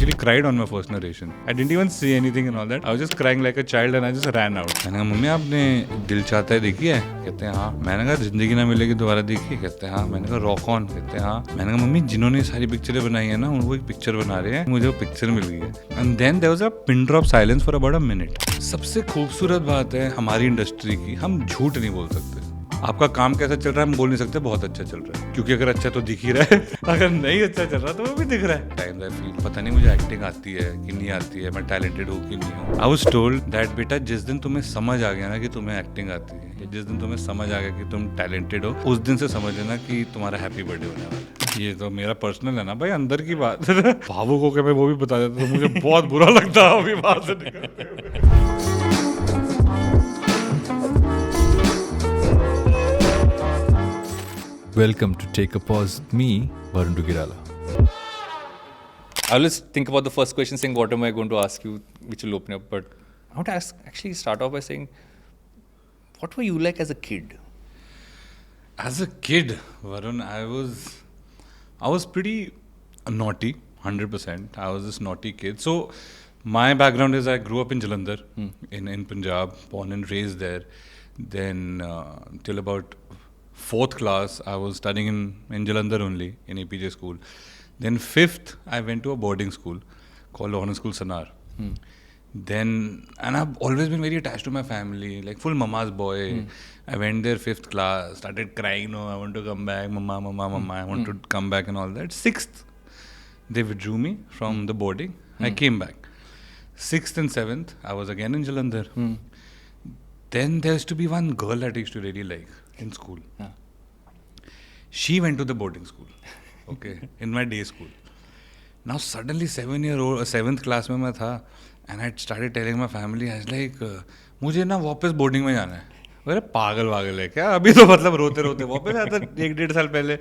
actually cried on my first narration. I didn't even say anything and all that. I was just crying like a child and I just ran out. मैंने कहा mummy आपने दिल चाहता है देखी है? कहते हैं हाँ. मैंने कहा जिंदगी ना मिलेगी दोबारा देखी? कहते हैं हाँ. मैंने कहा रॉक ऑन? कहते हैं हाँ. मैंने कहा मम्मी जिन्होंने सारी पिक्चरें बनाई है ना उनको एक पिक्चर बना रहे हैं, मुझे वो पिक्चर मिल गई है. And then there was a pin drop silence for about a minute. सबसे खूबसूरत बात है हमारी इंडस्ट्री की, हम झूठ नहीं बोल सकते. आपका काम कैसा चल रहा है हम बोल नहीं सकते बहुत अच्छा चल रहा है, क्योंकि अगर अच्छा तो दिख ही रहा है, अगर नहीं अच्छा चल रहा तो वो भी दिख रहा है. टाइम्स आई फील पता नहीं मुझे एक्टिंग आती है कि नहीं आती है, मैं टैलेंटेड हूँ कि नहीं हूँ. आई वाज टोल्ड दैट बेटा जिस दिन तुम्हें समझ आ गया ना कि तुम्हें एक्टिंग आती है, जिस दिन तुम्हें समझ आ गया कि तुम टैलेंटेड हो, उस दिन से समझ लेना कि तुम्हारा हैप्पी बर्थडे होने वाला है. ये तो मेरा पर्सनल है ना भाई, अंदर की बात. भावुक होकर मैं वो भी बता देता तो मुझे बहुत बुरा लगता है अभी बात से निकलते हुए. Welcome to Take a Pause with me, Varun Duggirala. I always think about the first question saying, what am I going to ask you, which will open up. But I want to actually start off by saying, what were you like as a kid? As a kid, Varun, I was pretty naughty, 100%. I was this naughty kid. So my background is I grew up in Jalandhar, in Punjab, born and raised there. Then till about 4th class, I was studying in Jalandhar only, in APJ school. Then 5th, I went to a boarding school called Honor School Sanar. Then, and I've always been very attached to my family, like full mama's boy. I went there 5th class, started crying, no, I want to come back, mama, I want to come back and all that. 6th, they withdrew me from the boarding. I came back. 6th and 7th, I was again in Jalandhar. Then there used to be one girl that I used to really like in school. She went to the boarding school, okay, in my day school. Now suddenly 7th class में मैं था, and I started telling my family, I was like, मुझे ना वापस boarding में जाना है. अरे पागल है क्या, अभी तो मतलब रोते रोते वापस आता 1-1.5 साल पहले.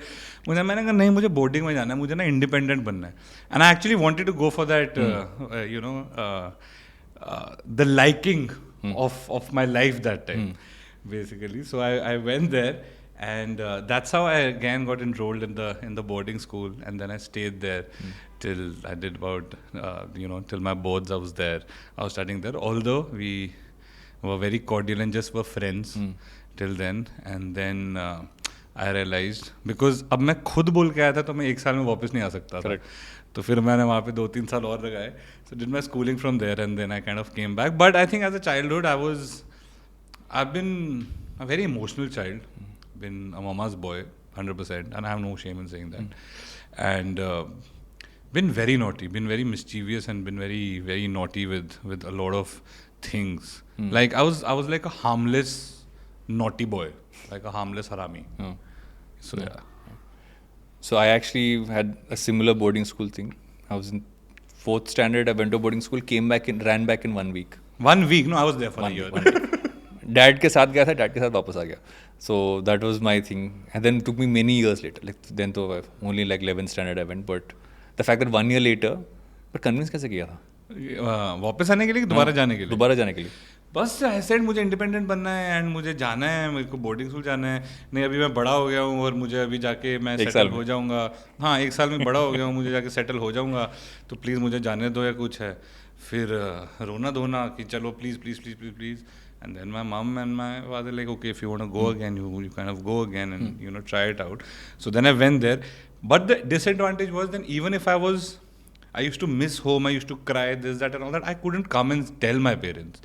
मैंने कहा नहीं मुझे बोर्डिंग में जाना है, मुझे ना इंडिपेंडेंट बनना है. And I actually wanted to go for that, the liking of my life that time, basically. So I went there, and that's how I again got enrolled in the boarding school, and then I stayed there till I did about till my boards. I was there. I was studying there. Although we were very cordial and just were friends till then, and then I realized because अब मैं खुद बोल के आया था तो मैं 1 साल में वापस नहीं आ सकता था. तो फिर मैंने वहाँ पे 2-3 साल और लगाए. So did my schooling from there, and then I kind of came back. But I think as a childhood I've been a very emotional child, been a mama's boy 100%, and I have no shame in saying that. And been very naughty, been very mischievous, and been very very naughty with a lot of things. Like I was like a harmless naughty boy, like a harmless harami. So yeah. So I actually had a similar boarding school thing. I was in 4th standard. I went to boarding school, ran back in 1 week. 1 week? No, I was there for a year. Dad के साथ गया था, dad के साथ वापस आ गया. So that was my thing. And then it took me many years later. Like then तो only like 11th standard I went. But the fact that 1 year later, but convince कैसे किया था? वापस आने के लिए, दोबारा जाने के लिए? दोबारा जाने के लिए. बस ऐसे मुझे इंडिपेंडेंट बनना है एंड मुझे जाना है, मेरे को बोर्डिंग स्कूल जाना है. नहीं अभी मैं बड़ा हो गया हूँ और मुझे अभी जाके मैं सेटल हो जाऊँगा. हाँ 1 साल में बड़ा हो गया हूँ, मुझे जाके सेटल हो जाऊँगा, तो प्लीज़ मुझे जाने दो या कुछ है. फिर रोना धोना कि चलो please. And then my mom and my father like, okay, if you want to go again, you kind of go again and try it out. So then I went there. But the disadvantage was then even if I used to miss home, I used to cry, this, that and all that, I couldn't come and tell my parents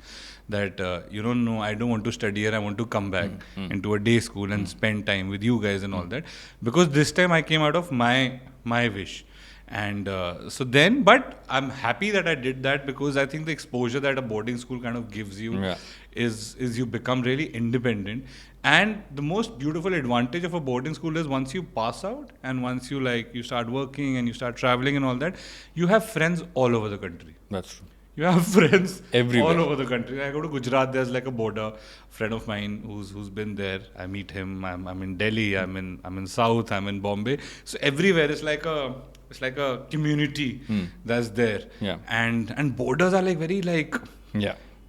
that, no, I don't want to study here, I want to come back into a day school and spend time with you guys and all that. Because this time I came out of my wish. And so then, but I'm happy that I did that because I think the exposure that a boarding school kind of gives you is you become really independent. And the most beautiful advantage of a boarding school is once you pass out and once you start working and you start traveling and all that, you have friends all over the country. That's true. You have friends everywhere, all over the country. I go to Gujarat. There's like a border friend of mine who's been there. I meet him. I'm in Delhi. I'm in South. I'm in Bombay. So everywhere it's like a community that's there. Yeah. And borders are like very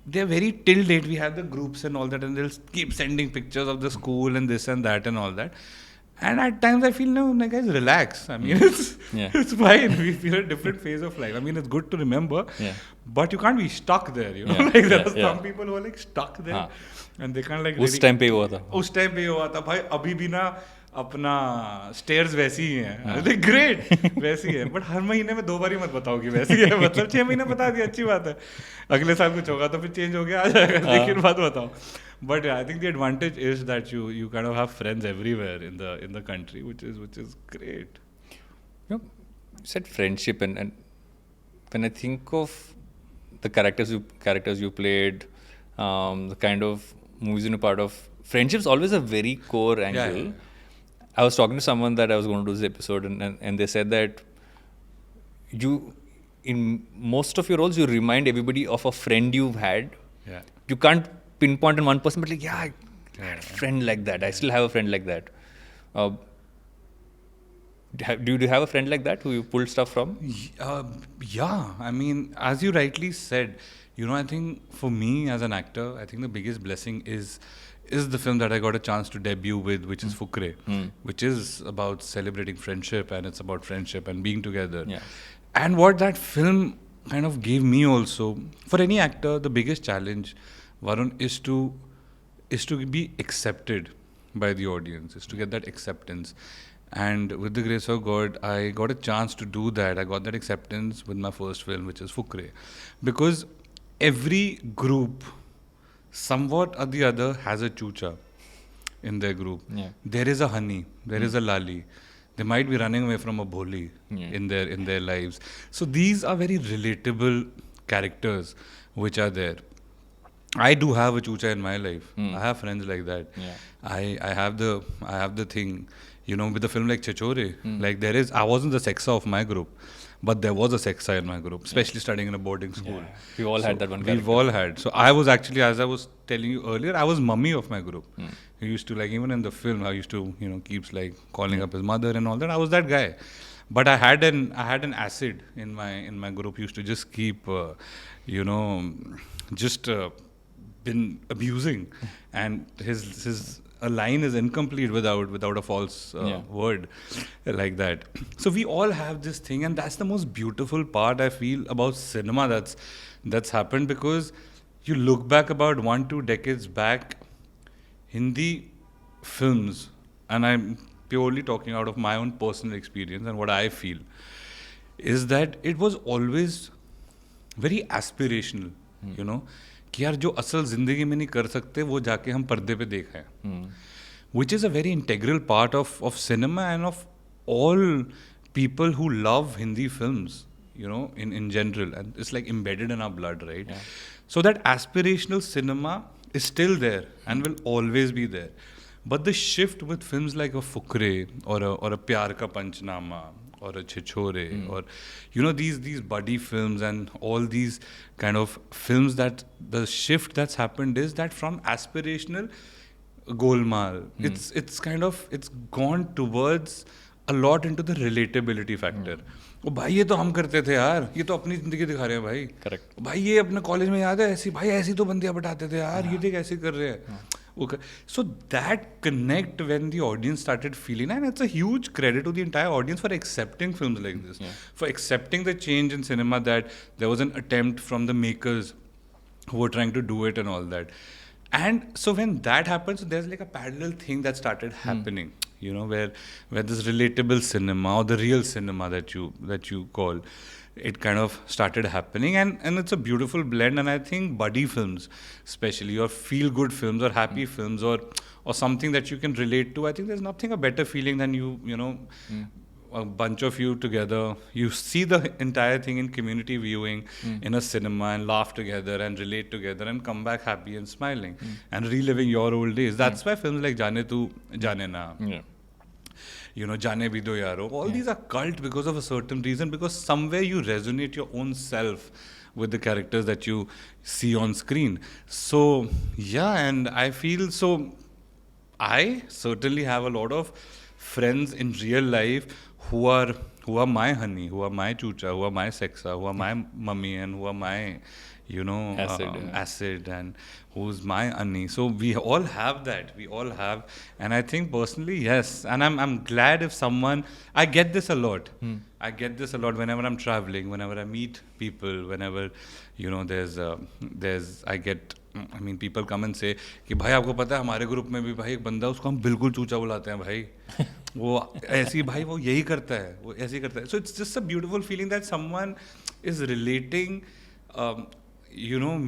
they're very till date. We have the groups and all that, and they'll keep sending pictures of the school and this and that and all that. And at times I feel, no, like, guys, relax. I mean, Yeah. it's fine. We feel a different phase of life. I mean, it's good to remember, Yeah. but you can't be stuck there, you know. Yeah, Like, there yeah, are yeah. some people who are like stuck there, हाँ. and they can't like. उस time पे ही हुआ था. उस time पे हुआ था भाई. अभी भी ना अपना स्टेयर्स वैसी ही हैं. ग्रेट वैसी है, बट हर महीने में 2 बार ही मत बताओ कि वैसी है. मतलब 6 महीने बता दिया, अच्छी बात है. अगले साल कुछ होगा तो फिर चेंज हो गया, आ जाएगा, लेकिन बात बताओ. But I think the advantage is that you kind of have friends everywhere in the country, which is great. You know, you said friendship, and when I think of the characters you played, the kind of movies you're a part of, friendship's always a very core angle. Yeah. I was talking to someone that I was going to do this episode, and they said that you, in most of your roles, you remind everybody of a friend you've had. Yeah. You can't pinpoint on one person, but like, I had a friend like that. I still have a friend like that. Do you have a friend like that who you pulled stuff from? Yeah, I mean, as you rightly said, you know, I think for me as an actor, I think the biggest blessing is the film that I got a chance to debut with, which is Fukrey, which is about celebrating friendship, and it's about friendship and being together. Yeah. And what that film kind of gave me also, for any actor, the biggest challenge, Varun, is to be accepted by the audience, is to get that acceptance. And with the grace of God, I got a chance to do that. I got that acceptance with my first film, which is Fukrey. Because every group, somewhat or the other, has a Choocha in their group. Yeah. There is a Honey, there is a Lali. They might be running away from a Bholi in their lives. So these are very relatable characters which are there. I do have a Choocha in my life. I have friends like that. Yeah. I have the thing, you know, with a film like Chhichhore. Like I wasn't the sexa of my group, but there was a sexa in my group, especially studying in a boarding school. Yeah. We all had that one character. We've all had. So I was actually, as I was telling you earlier, I was mummy of my group. He used to, like, even in the film, I used to, you know, keeps like calling up his mother and all that. I was that guy. But I had an acid in my group. He used to just keep, been abusing, and his a line is incomplete without a false word like that. So we all have this thing, and that's the most beautiful part I feel about cinema that's happened, because you look back about 1-2 decades back, Hindi films, and I'm purely talking out of my own personal experience and what I feel, is that it was always very aspirational, you know, कि यार जो असल जिंदगी में नहीं कर सकते वो जाके हम पर्दे पे देखा है, which is a very integral part of cinema and of all people who love Hindi films, you know, in general, and it's like embedded in our blood, right? Yeah. So that aspirational cinema is still there and will always be there. But the shift with films like a Fukrey or a Pyar Ka Panchnama or a Chhichhore or, you know, these buddy films and all these kind of films, that the shift that's happened is that from aspirational golmaal, it's gone towards a lot into the relatability factor. ओ भाई ये तो हम करते थे यार, ये तो अपनी जिंदगी दिखा रहे हैं भाई. करेक्ट. भाई ये अपने कॉलेज में याद है ऐसी, भाई ऐसी तो बंदियां बटाते थे यार, ये देख ऐसे कर रहे हैं. So that connect when the audience started feeling, and it's a huge credit to the entire audience for accepting films like this, for accepting the change in cinema, that there was an attempt from the makers who were trying to do it and all that. And so when that happens, there's like a parallel thing that started happening, you know, where this relatable cinema or the real cinema that you call, it kind of started happening, and it's a beautiful blend. And I think buddy films, especially, or feel good films or happy films or something that you can relate to, I think there's nothing a better feeling than you know, a bunch of you together, you see the entire thing in community viewing in a cinema and laugh together and relate together and come back happy and smiling and reliving your old days. That's why films like Jaane Tu Jaane Na, you know, Jaane Bhi Do Yaro, all these are cult because of a certain reason, because somewhere you resonate your own self with the characters that you see on screen. So yeah, and I feel so, I certainly have a lot of friends in real life who are who are my honey, who are my Choocha, who are my sexa, who are my mummy, and who are my, acid, and who's my Annie. So we all have that. We all have, and I think personally, yes. And I'm glad if someone. I get this a lot. I get this a lot whenever I'm traveling, whenever I meet people, whenever there's I get. I mean, people come and say कि भाई आपको पता है हमारे group में भी भाई एक बंदा उसको हम बिल्कुल चूचा बुलाते हैं भाई वो ऐसी भाई वो यही करता है वो ऐसे करता है so it's just a beautiful feeling that someone is relating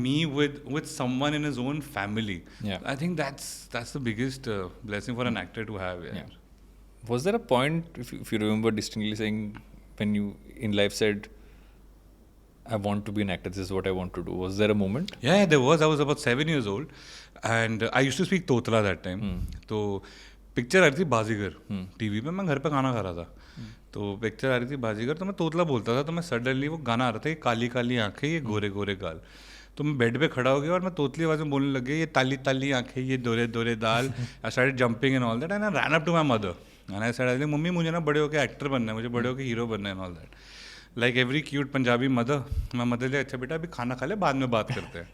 me with someone in his own family. I think that's the biggest blessing for an actor to have. Was there a point, if you remember distinctly, saying when you in life said, I want to be an actor, this is what I want to do? Was there a moment? Yeah, there was. I was about 7 years old and I used to speak Totla that time. तो picture आ रही थी बाजीगर TV पे, मैं घर पे खाना खा रहा था तो पिक्चर आ रही थी बाजीगर तो मैं तोतला बोलता था तो मैं सडनली वो गाना आ रहा था ये काली काली आंखें ये गोरे गोरे गाल तो मैं बेड पे खड़ा हो गया और मैं तोतली आवाज़ में बोलने लग गया ये ताली ताली आंखें ये दोरे दोरे दाल I started jumping and all that and I ran up to my mother and I said mummy मुझे ना बड़े होकर एक्टर बनना है मुझे बड़े होकर हीरो बनना है and all that like every cute Punjabi mother मैं मदर ले अच्छा बेटा अभी खाना खा ले बाद में बात करते हैं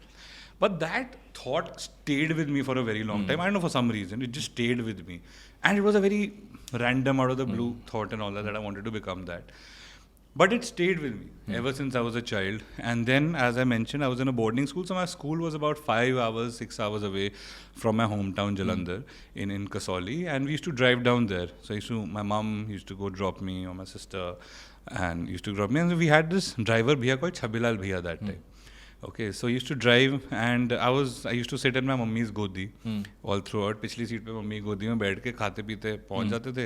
but that thought stayed with me for a very long time. I don't know, for some reason it just stayed with me and it was a very random out of the blue thought and all that I wanted to become that, but it stayed with me ever since I was a child. And then as I mentioned, I was in a boarding school, so my school was about 5 hours 6 hours away from my hometown Jalandhar in Kasoli, and we used to drive down there. So my mom used to go drop me or my sister and used to drop me, and we had this driver bhaiya called Chhabilal bhaiya that time. Okay, so I used to drive and I used to sit in my mummy's godi all throughout. पिछली seat पे mummy गोदी में बैठ के खाते पीते पहुंच जाते थे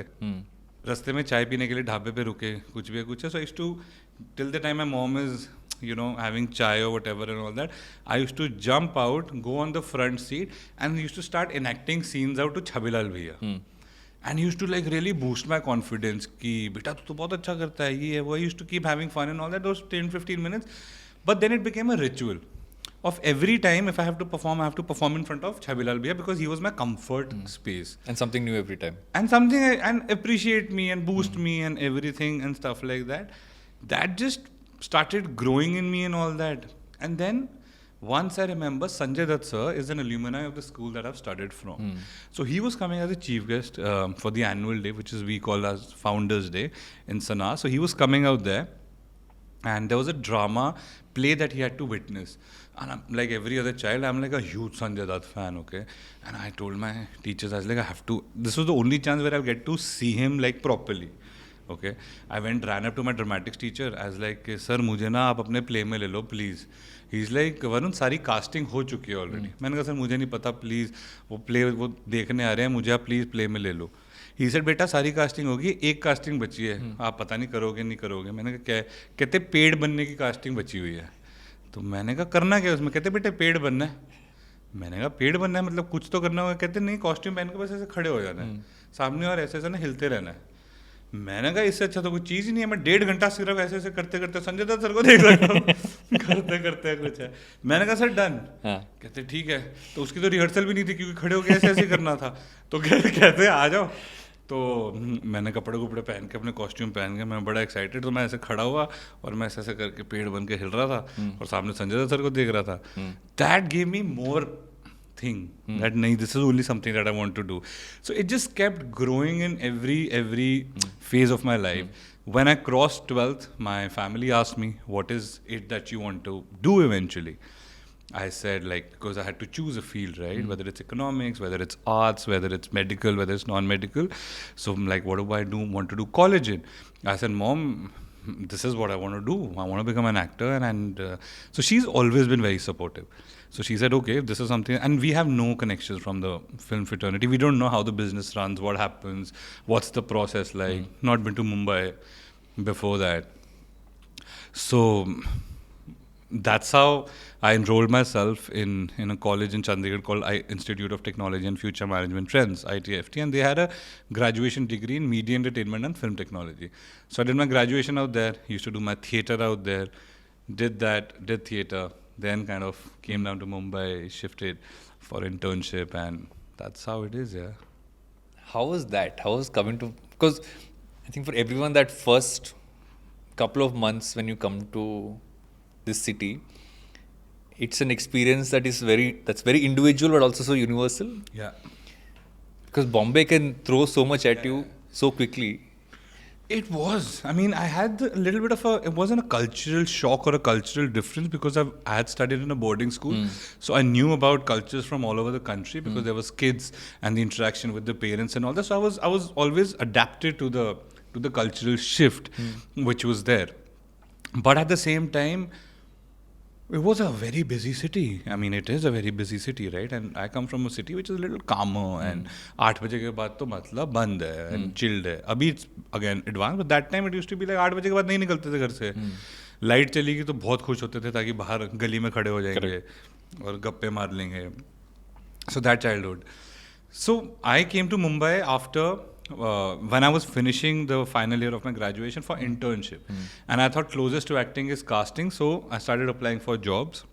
रास्ते में चाय पीने के लिए ढाबे पे रुके कुछ भी कुछ है so I used to till the time my mom is having chai or whatever and all that I used to jump out, go on the front seat and used to start enacting scenes out to Chhabilal bhaiya and he used to like really boost my confidence कि बेटा तू तो बहुत अच्छा करता है ये है वो. I used to keep having fun and all that, those 10-15 minutes. But then it became a ritual of every time if I have to perform in front of Chhabilal bhaiya because he was my comfort space. And something new every time. And appreciate me and boost me and everything and stuff like that. That just started growing in me and all that. And then once I remember Sanjay Dutt sir is an alumni of the school that I've studied from. So he was coming as a chief guest for the annual day, which is we call as Founders Day in Sanaa. So he was coming out there. And there was a drama play that he had to witness. And I'm, like every other child, I'm like a huge Sanjay Dutt fan, okay? And I told my teachers, I was like, I have to, this was the only chance where I'll get to see him like properly, okay? I ran up to my dramatics teacher. I was like, sir, मुझे ना आप अपने play में ले लो, please. He's like, Varun, सारी casting हो चुकी है already. मैंने कहा, सर मुझे नहीं पता, please. वो play वो देखने आ रहे हैं, मुझे आप please play में ले लो. ही सेड बेटा सारी कास्टिंग होगी एक कास्टिंग बची है आप पता नहीं करोगे नहीं करोगे. मैंने कहा कहते पेड़ बनने की कास्टिंग बची हुई है. तो मैंने कहा करना क्या उसमें. कहते बेटे पेड़ बनना है. मैंने कहा पेड़ बनना है मतलब कुछ तो करना होगा. कहते नहीं कॉस्ट्यूम पहन के बस ऐसे खड़े हो जाना है सामने और ऐसे ऐसे ना हिलते रहना है. मैंने कहा इससे अच्छा तो कोई चीज़ ही नहीं है. मैं 1.5 घंटा सिर्फ ऐसे ऐसे करते करते संजय दत्त सर को देख रहा हूँ करते करते कुछ है. मैंने कहा सर डन. कहते ठीक है. तो उसकी तो रिहर्सल भी नहीं थी क्योंकि खड़े होकर ऐसे ऐसे करना था. तो कहते आ जाओ. तो मैंने कपड़े पहन के अपने कॉस्ट्यूम पहन के मैं बड़ा एक्साइटेड. तो मैं ऐसे खड़ा हुआ और मैं ऐसे ऐसे करके पेड़ बन के हिल रहा था और सामने संजय दत्त सर को देख रहा था. That gave me more thing that nahi, this is only something that I want to do. So it just kept growing in every phase of my life. When I crossed 12th, my family asked me, what is it that you want to do eventually? I said, like, because I had to choose a field, right? Whether it's economics, whether it's arts, whether it's medical, whether it's non-medical. So I'm like, what do I want to do college in? I said, Mom, this is what I want to do. I want to become an actor. And so she's always been very supportive. So she said, okay, this is something. And we have no connections from the film fraternity. We don't know how the business runs, what happens, what's the process like. Not been to Mumbai before that. So that's how I enrolled myself in a college in Chandigarh called Institute of Technology and Future Management Trends, ITFT, and they had a graduation degree in media entertainment and film technology. So I did my graduation out there, used to do my theatre out there, did theatre, then kind of came down to Mumbai, shifted for internship, and that's how it is, yeah. How was that? How was coming to, because I think for everyone that first couple of months when you come to this city, it's an experience that's very individual but also so universal. Yeah. Because Bombay can throw so much at you so quickly. It was. I mean, I had a little bit of it wasn't a cultural shock or a cultural difference because I had studied in a boarding school. So I knew about cultures from all over the country because there was kids and the interaction with the parents and all that. So I was always adapted to the cultural shift which was there. But at the same time, it was a very busy city. I mean, it is a very busy city, right? And I come from a city which is a little calmer and 8 बजे के बाद तो मतलब बंद है and chilled है. अभी it's again advanced, but that time it used to be like 8 बजे के बाद नहीं निकलते थे घर से. लाइट चलेगी तो बहुत खुश होते थे ताकि बाहर गली में खड़े हो जाएंगे और गप्पे मार लेंगे. So that childhood. So I came to Mumbai after when I was finishing the final year of my graduation for internship. And I thought closest to acting is casting. So I started applying for jobs.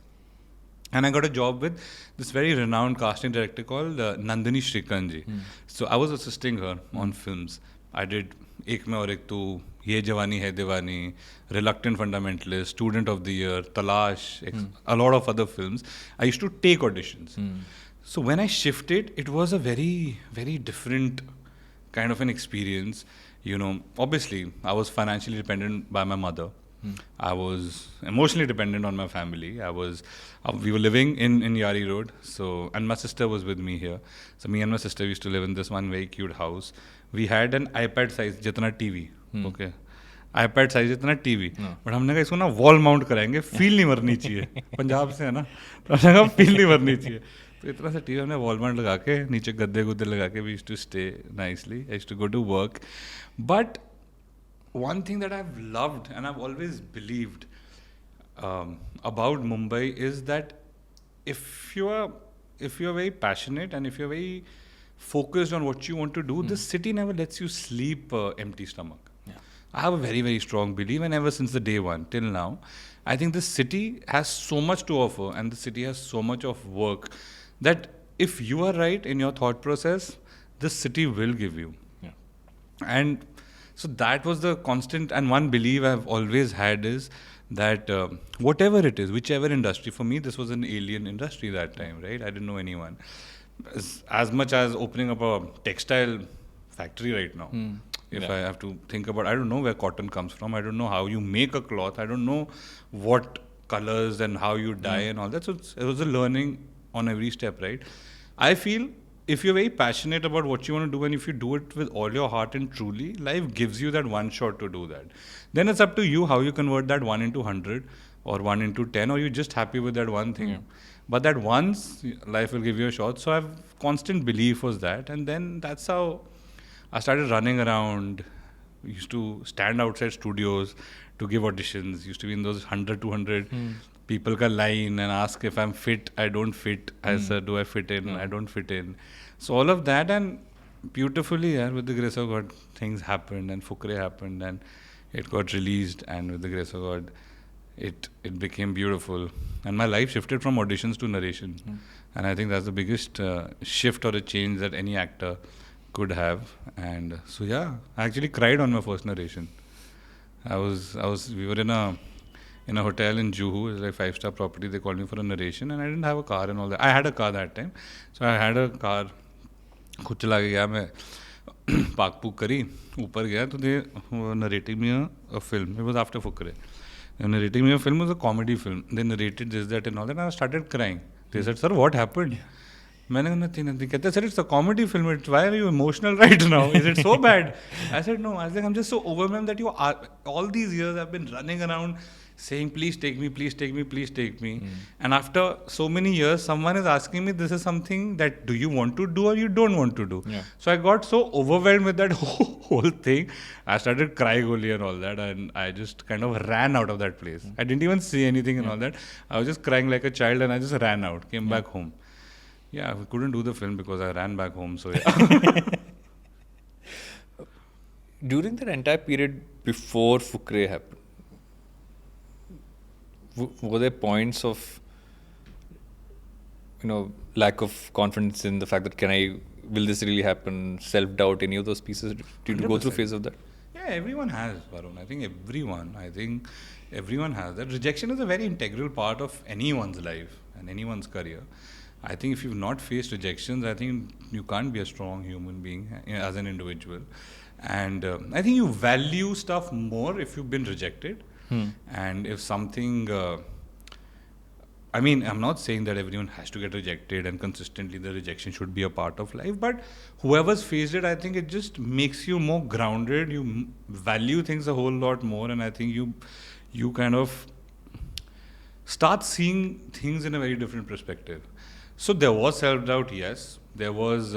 And I got a job with this very renowned casting director called Nandini Srikanji. So I was assisting her on films. I did Ek Mein Aur Ek Tu, Ye Jawani Hai Diwani, Reluctant Fundamentalist, Student of the Year, Talash, a lot of other films. I used to take auditions. So when I shifted, it was a very, very different kind of an experience. You know, obviously, I was financially dependent by my mother. I was emotionally dependent on my family. We were living in Yari Road, and my sister was with me here. So me and my sister used to live in this one very cute house. We had an iPad size जितना TV, okay. iPad size जितना TV. But हमने कहा इसको ना wall mount कराएंगे, feel नहीं मरनी चाहिए. पंजाब से है ना, तो हमने कहा feel नहीं मरनी चाहिए. तो इतना सा टीवी हमने वॉलमार्ट लगा के नीचे गद्दे गुद्दे लगा के we used to stay nicely. I used to go to work. But one thing that I've loved and I've always believed about Mumbai is that if you're very passionate and if you're very focused on what you want to do, this city never lets you sleep empty stomach. I have a very, very strong belief, and ever since the day one till now, I think this city has so much to offer and the city has so much of work that if you are right in your thought process, this city will give you. And so that was the constant, and one belief I've always had is that whatever it is, whichever industry, for me this was an alien industry that time, right? I didn't know anyone. As much as opening up a textile factory right now. If I have to think about, I don't know where cotton comes from. I don't know how you make a cloth. I don't know what colors and how you dye and all that. So it was a learning on every step, right? I feel if you're very passionate about what you want to do and if you do it with all your heart and truly, life gives you that one shot to do that. Then it's up to you how you convert that 1 into 100 or 1 into 10, or you're just happy with that one thing. But that once, life will give you a shot. So I've constant belief was that. And then that's how I started running around. Used to stand outside studios to give auditions. Used to be in those 100, 200 people ka line and ask if I'm fit. I don't fit. I said, do I fit in? I don't fit in. So all of that, and beautifully, with the grace of God, things happened, and Fukrey happened, and it got released, and with the grace of God, it became beautiful. And my life shifted from auditions to narration. And I think that's the biggest shift or a change that any actor could have. And so yeah, I actually cried on my first narration. We were in a hotel in Juhu, it's like 5-star property. They called me for a narration, and I didn't have a car and all that. I had a car that time, so I had a car. खुद चला के गया मैं, पाक पूक करी, ऊपर गया तो they narrating me a film. It was after Fukrey. They narrating me a film. It was a comedy film. They narrated this, that and all that, and I started crying. They said, "Sir, what happened?" मैंने कहा nothing. कहते sir, it's a comedy film. Why are you emotional right now? Is it so bad? I said no. I was like, I'm just so overwhelmed that you are, all these years I've been running around saying, please take me, please take me, please take me. And after so many years, someone is asking me, this is something that do you want to do or you don't want to do? So I got so overwhelmed with that whole thing. I started crying only and all that, and I just kind of ran out of that place. I didn't even see anything and all that. I was just crying like a child, and I just ran out, came back home. Yeah, we couldn't do the film because I ran back home. So yeah. During that entire period before Fukrey happened, were there points of, lack of confidence in the fact that will this really happen, self-doubt, any of those pieces? Did you go through a phase of that? Yeah, everyone has, Varun. I think everyone has that. Rejection is a very integral part of anyone's life and anyone's career. I think if you've not faced rejections, I think you can't be a strong human being as an individual. And I think you value stuff more if you've been rejected. And if something, I'm not saying that everyone has to get rejected and consistently the rejection should be a part of life, but whoever's faced it, I think it just makes you more grounded. You value things a whole lot more, and I think you kind of start seeing things in a very different perspective. So there was self-doubt, yes. There was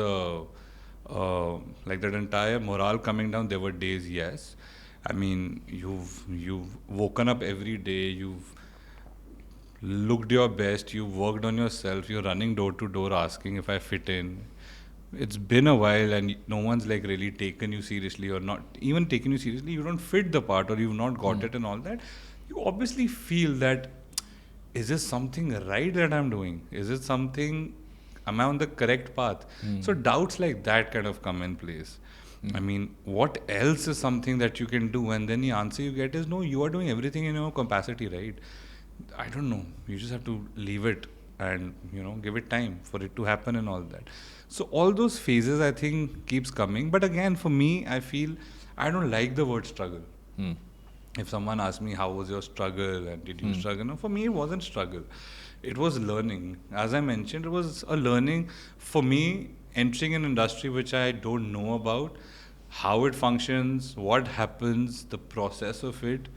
like that entire morale coming down. There were days, yes. You've woken up every day. You've looked your best. You've worked on yourself. You're running door to door asking if I fit in. It's been a while, and no one's like really taken you seriously, or not even taken you seriously. You don't fit the part, or you've not got it, and all that. You obviously feel that, is this something right that I'm doing? Is it something, am I on the correct path? So doubts like that kind of come in place. What else is something that you can do? And then the answer you get is, no, you are doing everything in your capacity, right? I don't know. You just have to leave it and, give it time for it to happen and all that. So all those phases, I think, keeps coming. But again, for me, I feel I don't like the word struggle. If someone asks me, how was your struggle and did you struggle? No, for me, it wasn't struggle. It was learning. As I mentioned, it was a learning for me, entering an industry which I don't know about, how it functions, what happens, the process of it.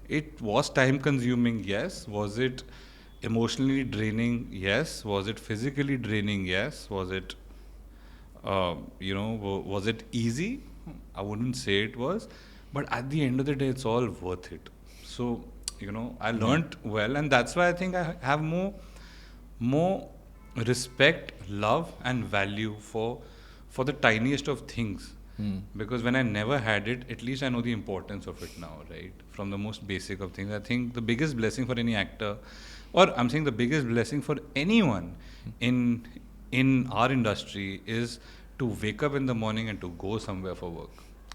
It was time consuming, yes. Was it emotionally draining? Yes. Was it physically draining? Yes. Was it, was it easy? I wouldn't say it was. But at the end of the day, it's all worth it. So, I learned well, and that's why I think I have more respect, love, and value for the tiniest of things. Because when I never had it, at least I know the importance of it now, right? From the most basic of things. I think the biggest blessing for any actor, or I'm saying the biggest blessing for anyone in our industry, is to wake up in the morning and to go somewhere for work.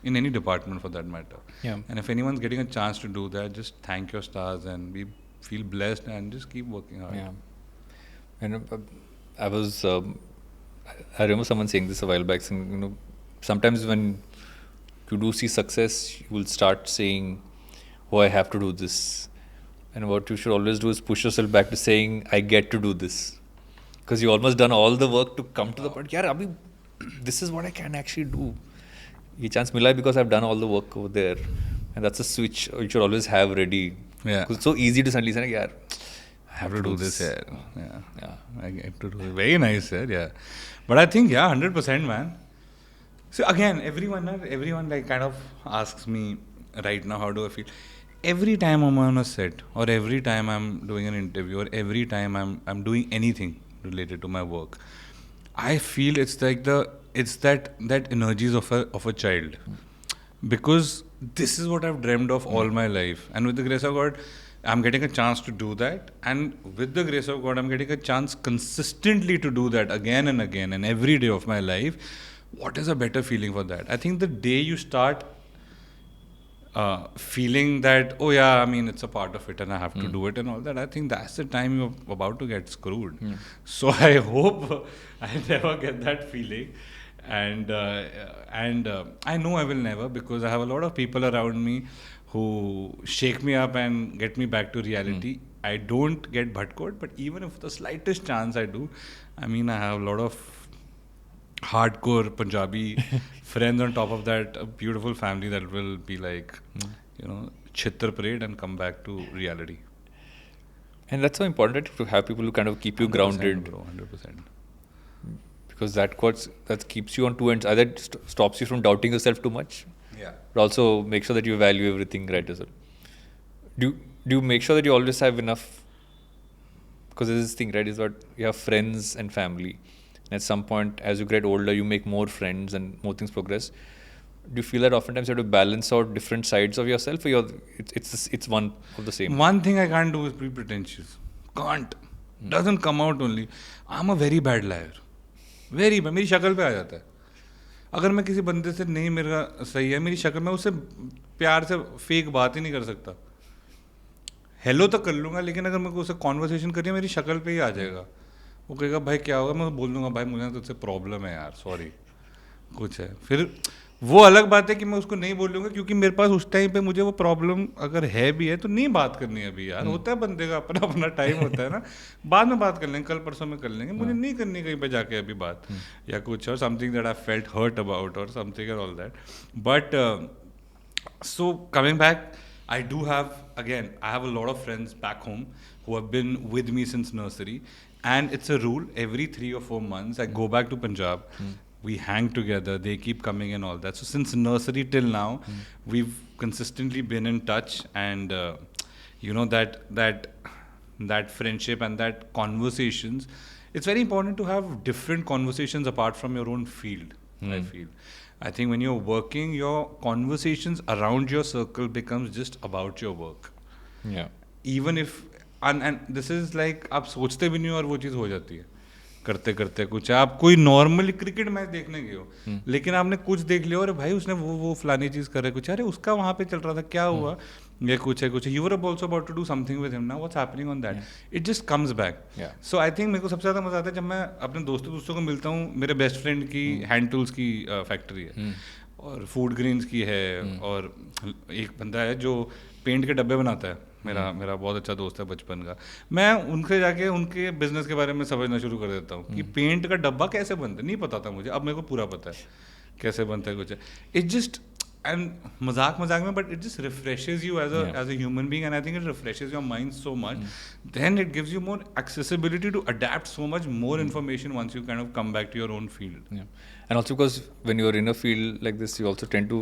In any department for that matter. Yeah. And if anyone's getting a chance to do that, just thank your stars and feel blessed and just keep working hard. Yeah. And I remember someone saying this a while back, saying, sometimes when you do see success, you will start saying, oh, I have to do this. And what you should always do is push yourself back to saying, I get to do this. Because you almost done all the work to come to the point, this is what I can actually do. Ye chance mila because I've done all the work over there, and that's a switch you should always have ready. Yeah, it's so easy to suddenly say, I have to do this. Yeah, I get to do it. Very nice, yeah. But I think 100%, man. So again, everyone like kind of asks me right now, how do I feel? Every time I'm on a set, or every time I'm doing an interview, or every time I'm doing anything related to my work, I feel it's like it's that energies of a child, because this is what I've dreamed of all my life, and with the grace of God, I'm getting a chance to do that, and with the grace of God, I'm getting a chance consistently to do that again and again, and every day of my life. What is a better feeling for that? I think the day you start feeling that, it's a part of it and I have to do it and all that, I think that's the time you're about to get screwed. So I hope I never get that feeling. And I know I will never, because I have a lot of people around me who shake me up and get me back to reality. I don't get bhatkoed, but even if the slightest chance I do, I have a lot of hardcore Punjabi friends on top of that, a beautiful family that will be like, Chhichhore parade and come back to reality. And that's so important, to have people who kind of keep you grounded. Bro, 100%. Because that keeps you on two ends. Either stops you from doubting yourself too much, but also make sure that you value everything right as well. Do you make sure that you always have enough? Because there's this thing, right, is what you have friends and family. And at some point, as you get older, you make more friends and more things progress. Do you feel that oftentimes you have to balance out different sides of yourself, or it's one of the same? One thing I can't do is be pretentious. Can't. Doesn't come out only. I'm a very bad liar. Very मेरी शक्ल पे आ जाता है. अगर मैं किसी बंदे से नहीं मेरा सही है, मेरी शक्ल में उससे प्यार से फेक बात ही नहीं कर सकता. हेलो तो कर लूंगा, लेकिन अगर मेरे को उससे कॉन्वर्सेशन करिए मेरी शक्ल पे ही आ जाएगा. वो कहेगा भाई क्या होगा, मैं बोल दूंगा भाई मुझे ना तुझसे प्रॉब्लम है यार, सॉरी कुछ है. फिर वो अलग बात है कि मैं उसको नहीं बोलूंगा, क्योंकि मेरे पास उस टाइम पे मुझे वो प्रॉब्लम अगर है भी है तो नहीं बात करनी है अभी यार. होता है बंदे का अपना अपना टाइम होता है ना, बाद में बात कर लेंगे, कल परसों में कर लेंगे. मुझे नहीं करनी कहीं पे जाके अभी बात या कुछ, और something that I felt hurt about और something and all that. But so coming back, I do have, again, I have a lot of friends back home who have been with me since nursery, and it's a rule every 3 or 4 months I go back to Punjab. We hang together, they keep coming and all that. So since nursery till now, we've consistently been in touch, and you know that friendship and that conversations, it's very important to have different conversations apart from your own field. I feel, I think when you're working, your conversations around your circle becomes just about your work. Yeah. Even if and this is like आप सोचते भी नहीं हो और वो चीज़ हो जाती है करते करते. कुछ आप कोई नॉर्मली क्रिकेट मैच देखने गए हो, लेकिन आपने कुछ देख लिया और भाई उसने वो फलानी चीज़ कर रहा है, कुछ अरे उसका वहाँ पे चल रहा था, क्या हुआ, ये कुछ है. You were also about to do something with him, now what's happening on that, it just comes back. So I think मेरे को सबसे ज़्यादा मज़ा आता है जब मैं अपने दोस्तों को मिलता हूँ. मेरे बेस्ट फ्रेंड की हैंड टूल्स की फैक्ट्री है और फूड ग्रेन्स की है, और एक बंदा है जो पेंट के डब्बे बनाता है, मेरा बहुत अच्छा दोस्त है बचपन का. मैं उनसे जाके उनके बिजनेस के बारे में समझना शुरू कर देता हूँ कि पेंट का डब्बा कैसे बनता है. नहीं पता था मुझे, अब मेरे को पूरा पता है कैसे बनता है कुछ. इट जस्ट एंड मजाक में, but it just refreshes you as a human being, and I think it refreshes your mind so much. Then it gives you more accessibility to adapt so much more information once you kind of come back to your own field. And also because when you're in a field like this, you also tend to,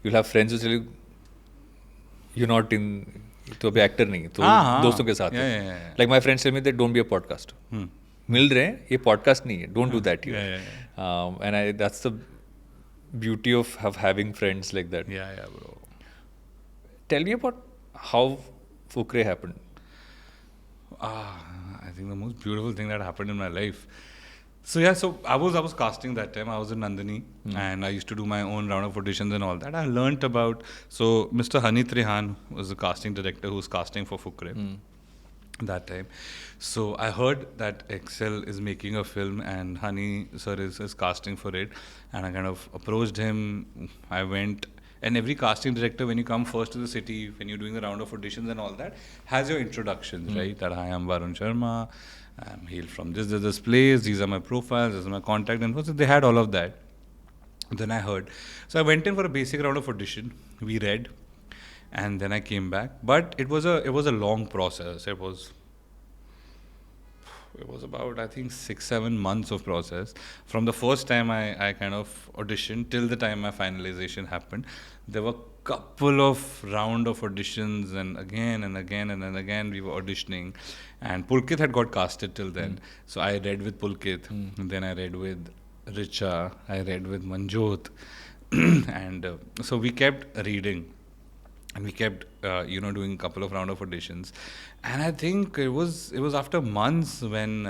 you'll have friends who tell you, you're not in, तो अभी actor नहीं तो दोस्तों के साथ है. Like my friends tell me that don't be a podcast. मिल रहे हैं, ये पॉडकास्ट नहीं है, don't do that here. And that's the beauty of having friends like that. Yeah, bro. Tell me about how Fukrey happened. I think the most beautiful thing that happened in my life. So I was casting that time. I was in Nandini, and I used to do my own round of auditions and all that. I learnt about, so Mr. Hani Trehan was the casting director who was casting for Fukrey that time. So I heard that Excel is making a film and Hani sir is casting for it, and I kind of approached him. I went, and every casting director, when you come first to the city, when you're doing the round of auditions and all that, has your introductions, right? That I am Varun Sharma, I'm hailed from this place, these are my profiles, this is my contact info. So they had all of that. Then I heard. So I went in for a basic round of audition. We read, and then I came back. But it was a long process. It was about, I think, 6-7 months of process. From the first time I kind of auditioned till the time my finalization happened, there were couple of round of auditions, and again and again and then again we were auditioning. And Pulkit had got casted till then. So I read with Pulkit, and then I read with Richa, I read with Manjot. And so we kept reading. And we kept, doing a couple of round of auditions, and I think it was after months when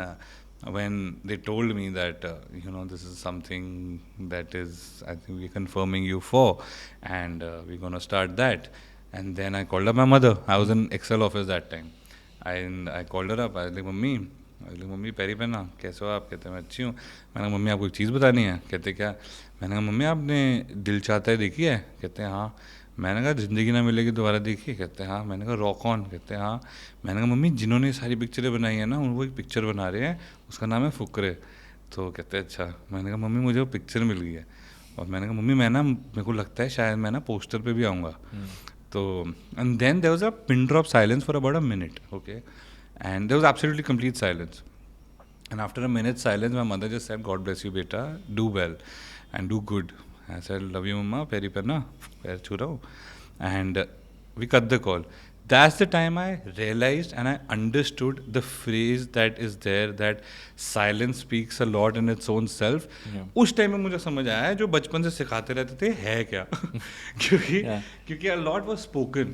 they told me that this is something that is, I think we're confirming you for, and we're gonna start that. And then I called up my mother. I was in Excel office that time, and I called her up. I was like, mummy पैरी पहना, कैसे हो आप? कहते मैं अच्छी हूँ. मैंने कहा मम्मी आपको एक चीज़ बतानी है. कहते क्या? मैंने कहा मम्मी आपने दिल चाहता है देखी है? कहते हैं हाँ. मैंने कहा ज़िंदगी ना मिलेगी दोबारा देखिए? कहते हैं हाँ. मैंने कहा रॉक ऑन? कहते हैं हाँ. मैंने कहा मम्मी जिन्होंने सारी पिक्चरें बनाई हैं ना, वो एक पिक्चर बना रहे हैं, उसका नाम है फुकरे. तो कहते हैं अच्छा. मैंने कहा मम्मी मुझे वो पिक्चर मिल गई है. और मैंने कहा मम्मी मेरे को लगता है शायद मैं पोस्टर पे भी आऊँगा. तो and then there was a pin drop silence for about a minute. Okay, and there was absolutely complete silence. And after a minute's silence, my mother just said, God bless you, beta, do well and do good. I said, love you, mama, peri perna, per churao. And we cut the call. That's the time I realized and I understood the phrase that is there, that silence speaks a lot in its own self. उस time में मुझे समझ आया जो बचपन से सिखाते रहते थे है क्या. क्योंकि a lot was spoken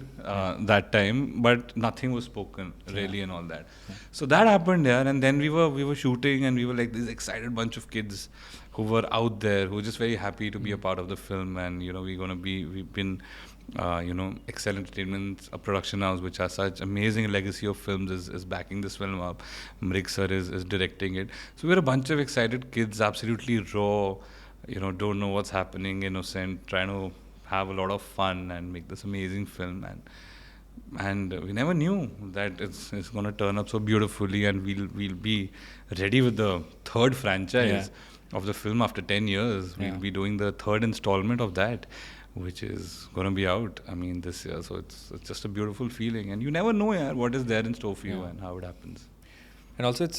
that time, but nothing was spoken really and all that. So that happened there, and then we were shooting, and we were like this excited bunch of kids who were out there, who were just very happy to be a part of the film, and we've been Excel Entertainment, a production house which has such amazing legacy of films, is backing this film up. Mrig sir is directing it. So we're a bunch of excited kids, absolutely raw, don't know what's happening, innocent, trying to have a lot of fun and make this amazing film. And we never knew that it's going to turn up so beautifully, and we'll be ready with the third franchise of the film after 10 years. We'll be doing the third installment of that, which is going to be out, this year. So it's just a beautiful feeling. And you never know, what is there in store for you and how it happens. And also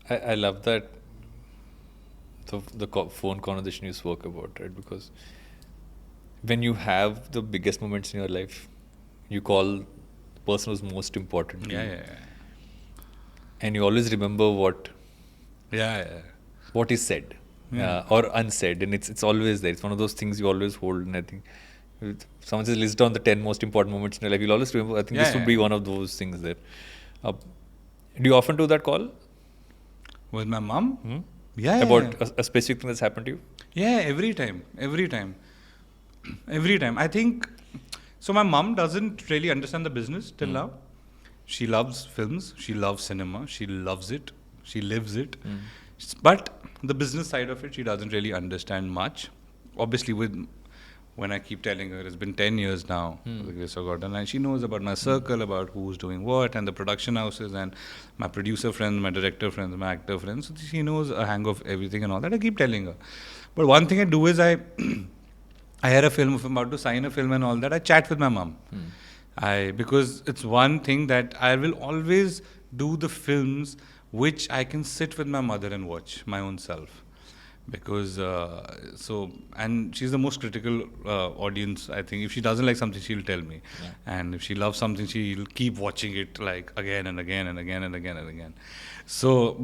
I love that the phone conversation you spoke about, right? Because when you have the biggest moments in your life, you call the person who's most important to you. And you always remember what is said. Or unsaid, and it's always there. It's one of those things you always hold. And I think if someone says list down the 10 most important moments in your life, you'll always remember. I think this would be one of those things there. Do you often do that call with my mom? About a specific thing that's happened to you? Every time I think so. My mom doesn't really understand the business till now. She loves films, she loves cinema, she loves it, she lives it. But the business side of it, she doesn't really understand much. Obviously, when I keep telling her, it's been 10 years now, with the grace of God, and she knows about my circle, about who's doing what, and the production houses, and my producer friends, my director friends, my actor friends. So she knows a hang of everything and all that. I keep telling her. But one thing I do is I hear a film, if I'm about to sign a film and all that, I chat with my mom. Because it's one thing that I will always do the films which I can sit with my mother and watch my own self. Because, and she's the most critical audience, I think. If she doesn't like something, she'll tell me. And if she loves something, she'll keep watching it like again and again and again and again and again. So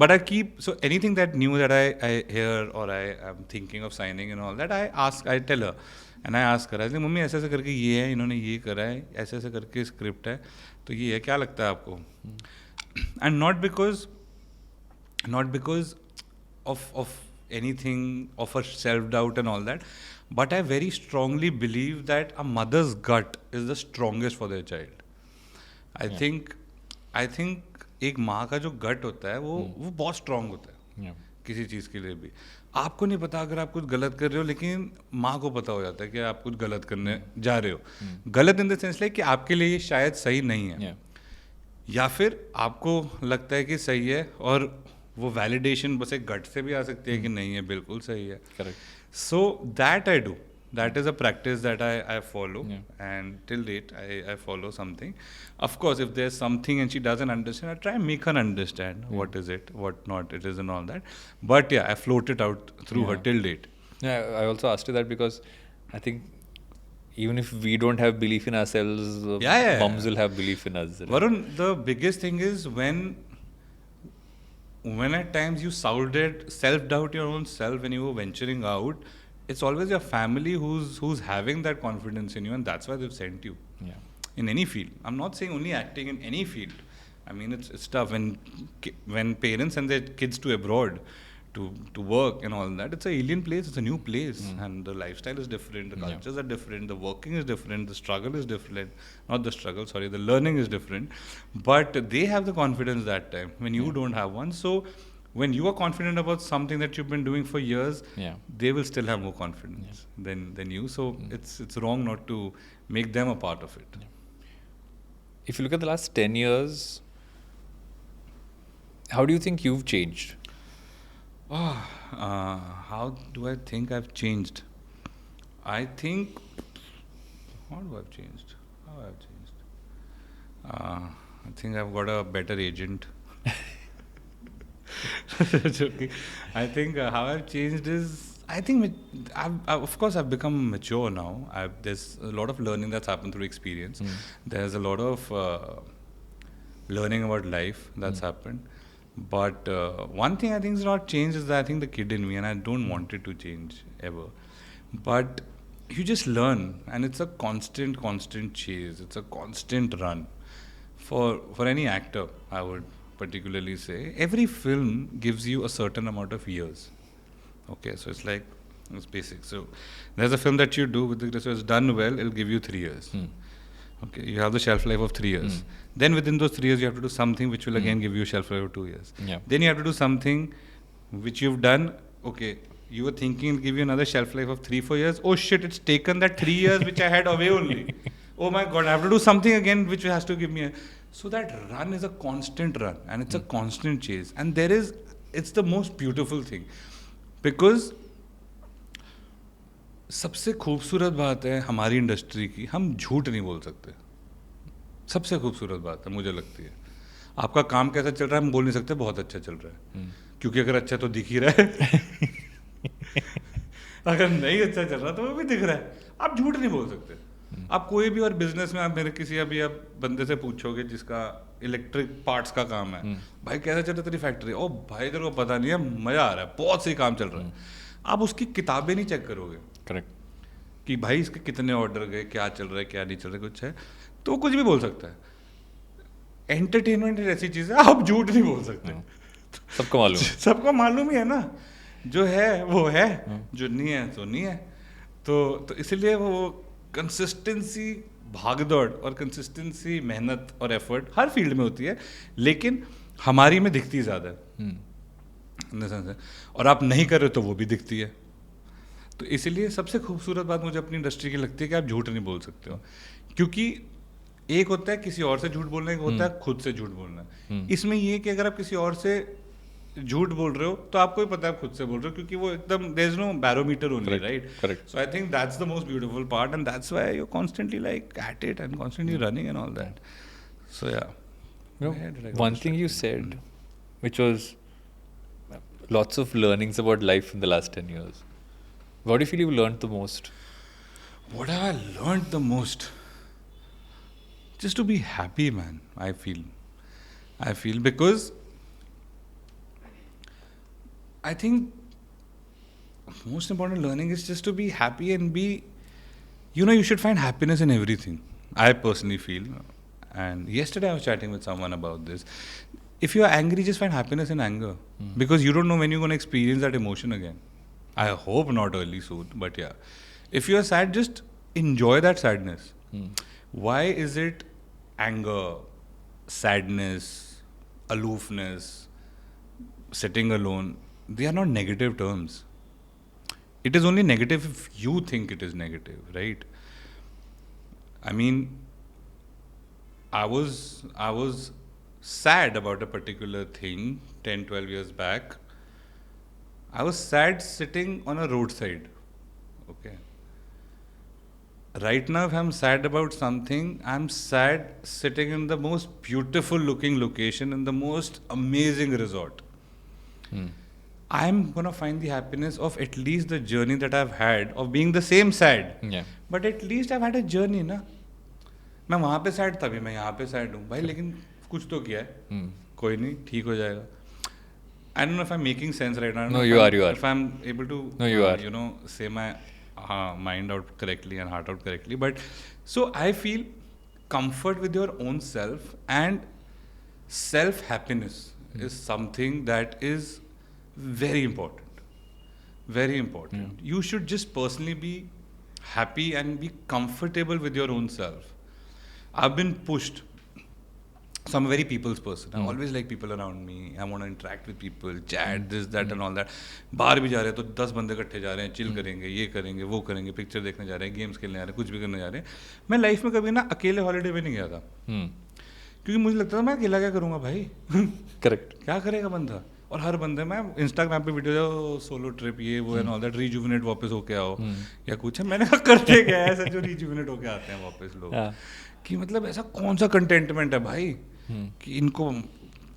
anything that new that I hear or I am thinking of signing and all that, I tell her. And I ask her, I say, mummy ऐसे करके ये है, इन्होंने ये करा है, ऐसे करके स्क्रिप्ट है, तो ये है, क्या लगता है आपको? And not because of anything, of a self-doubt and all that, but I very strongly believe that a mother's gut is the strongest for their child. I think एक माँ का जो gut होता है वो बहुत strong होता है किसी चीज़ के लिए भी. आपको नहीं पता अगर आप कुछ गलत कर रहे हो, लेकिन माँ को पता हो जाता है कि आप कुछ गलत करने जा रहे हो. गलत इन द सेंस लाइक कि आपके लिए ये शायद सही नहीं है, या फिर आपको लगता है कि सही है, और वो वैलिडेशन बस एक गट से भी आ सकती है कि नहीं है, बिल्कुल सही है. Correct. So that I do. That is a practice that I follow, and till date I follow something. Of course, if there's something and she doesn't understand, I try and make her understand what is it, what not it is, and all that. But I float it out through her till date. I also asked you that because I think even if we don't have belief in ourselves, moms will have belief in us. Right? Varun, the biggest thing is when at times you self-doubt your own self when you were venturing out, it's always your family who's having that confidence in you, and that's why they've sent you. In any field. I'm not saying only acting, in any field. I mean, it's tough when parents send their kids to abroad to work and all that. It's an alien place, it's a new place, and the lifestyle is different, the cultures are different, the working is different, the struggle is different. Not the struggle, sorry, the learning is different. But they have the confidence that time when you don't have one. So when you are confident about something that you've been doing for years, they will still have more confidence than you. So it's wrong not to make them a part of it. If you look at the last 10 years, how do you think you've changed? How do I think I've changed? I think, how do I've changed? How I've changed? I think I've got a better agent. Joking. I think how I've changed is, I think of course I've become mature now. There's a lot of learning that's happened through experience. There's a lot of learning about life that's happened. But one thing I think is not changed is that I think the kid in me, and I don't want it to change ever. But you just learn, and it's a constant chase. It's a constant run. For any actor, I would particularly say, every film gives you a certain amount of years. Okay, so it's like It's basic. So there's a film that you do with the so it's done well, it'll give you 3 years. Okay, you have the shelf life of 3 years. Then within those 3 years, you have to do something which will again give you a shelf life of 2 years. Yeah. Then you have to do something which you've done. Okay, you were thinking it'll give you another shelf life of 3-4 years. Oh shit, it's taken that 3 years which I had away only. Oh my god, I have to do something again which has to give me a. So that run is a constant run and it's a constant chase. And it's the most beautiful thing. Because सबसे खूबसूरत बात है हमारी industry की, हम झूठ नहीं बोल सकते. सबसे खूबसूरत बात है मुझे लगती है. आपका काम कैसा चल रहा है हम बोल नहीं सकते बहुत अच्छा चल रहा है, क्योंकि अगर अच्छा तो दिख ही रहा है. अगर नहीं अच्छा चल रहा तो वो भी दिख रहा है. आप झूठ नहीं बोल सकते. आप कोई भी और बिजनेस में आप मेरे किसी अभी आप बंदे से पूछोगे जिसका इलेक्ट्रिक पार्ट्स का काम है, भाई कैसा चल रहा है तेरी फैक्ट्री? ओ भाई तेरे को पता नहीं है, मजा आ रहा है, बहुत सही काम चल रहा है. आप उसकी किताबें नहीं चेक करोगे. करेक्ट. कि भाई इसके कितने ऑर्डर गए, क्या चल रहा है क्या नहीं चल रहा है, कुछ है तो वो कुछ भी बोल सकता है. एंटरटेनमेंट ऐसी चीज है आप झूठ नहीं बोल सकते. सबको मालूम है. सबको मालूम ही है ना, जो है वो है, जो नहीं है तो नहीं है. तो इसलिए वो कंसिस्टेंसी, भागदौड़ और कंसिस्टेंसी, मेहनत और एफर्ट हर फील्ड में होती है, लेकिन हमारी में दिखती ज़्यादा है. और आप नहीं कर रहे तो वो भी दिखती है. तो इसीलिए सबसे खूबसूरत बात मुझे अपनी इंडस्ट्री की लगती है कि आप झूठ नहीं बोल सकते हो. क्योंकि एक होता है किसी और से झूठ बोलना, एक होता है खुद से झूठ बोलना. इसमें ये कि अगर आप किसी और से झूठ बोल रहे हो तो आपको भी पता है आप खुद से बोल रहे हो, क्योंकि वो एकदम there is no barometer only, right? Correct. So I think that's the most beautiful part and that's why you constantly like eat it and constantly running and all that. So yeah, One thing you said, which was lots of learnings about life in the last 10 years. What do you feel you've learned the most? What have I learned the most? Just to be happy, man. I feel because I think most important learning is just to be happy and be, you should find happiness in everything. I personally feel, and yesterday I was chatting with someone about this. If you are angry, just find happiness in anger, because you don't know when you're going to experience that emotion again. I hope not early soon, but yeah. If you are sad, just enjoy that sadness. Why is it anger, sadness, aloofness, sitting alone? They are not negative terms. It is only negative if you think it is negative, right? I mean, I was sad about a particular thing 10-12 years back. I was sad sitting on a roadside. Okay. Right now, if I'm sad about something, I'm sad sitting in the most beautiful looking location in the most amazing resort. I'm going to find the happiness of at least the journey that I've had of being the same sad. Yeah. But at least I've had a journey, ना. मैं वहाँ पे sad था भी, मैं यहाँ पे sad हूँ. भाई लेकिन कुछ तो किया है. कोई नहीं, ठीक हो जाएगा. I don't know if I'm making sense right now. No, you are. If I'm able to, No, you are. say my mind out correctly and heart out correctly. But so I feel comfort with your own self and self-happiness is something that is very important. Very important. You should just personally be happy and be comfortable with your own self. I've been pushed. So I'm a very people's person. I always like people around me. I want to interact with people, chat, this, that and all that. बाहर भी जा रहे हैं तो 10 बंदे इकट्ठे जा रहे हैं, चिल करेंगे, ये करेंगे, वो करेंगे, पिक्चर देखने जा रहे हैं, गेम्स खेलने जा रहे हैं, कुछ भी करने जा रहे हैं. मैं लाइफ में कभी ना अकेले हॉलीडे पे नहीं गया था, क्योंकि मुझे लगता था मैं अकेला क्या करूँगा भाई. Correct. क्या करेगा बंदा. और हर बंदे मैं इंस्टाग्राम पे वीडियो जाओ, सोलो ट्रिप, ये वो एंड ऑल दैट, रिजुविनेट वापस होके आओ या कुछ है. मैंने कहा करते क्या है ऐसा जो रिजुविनेट होके आते हैं वापस लोग, कि मतलब ऐसा कौन सा कंटेंटमेंट है भाई कि इनको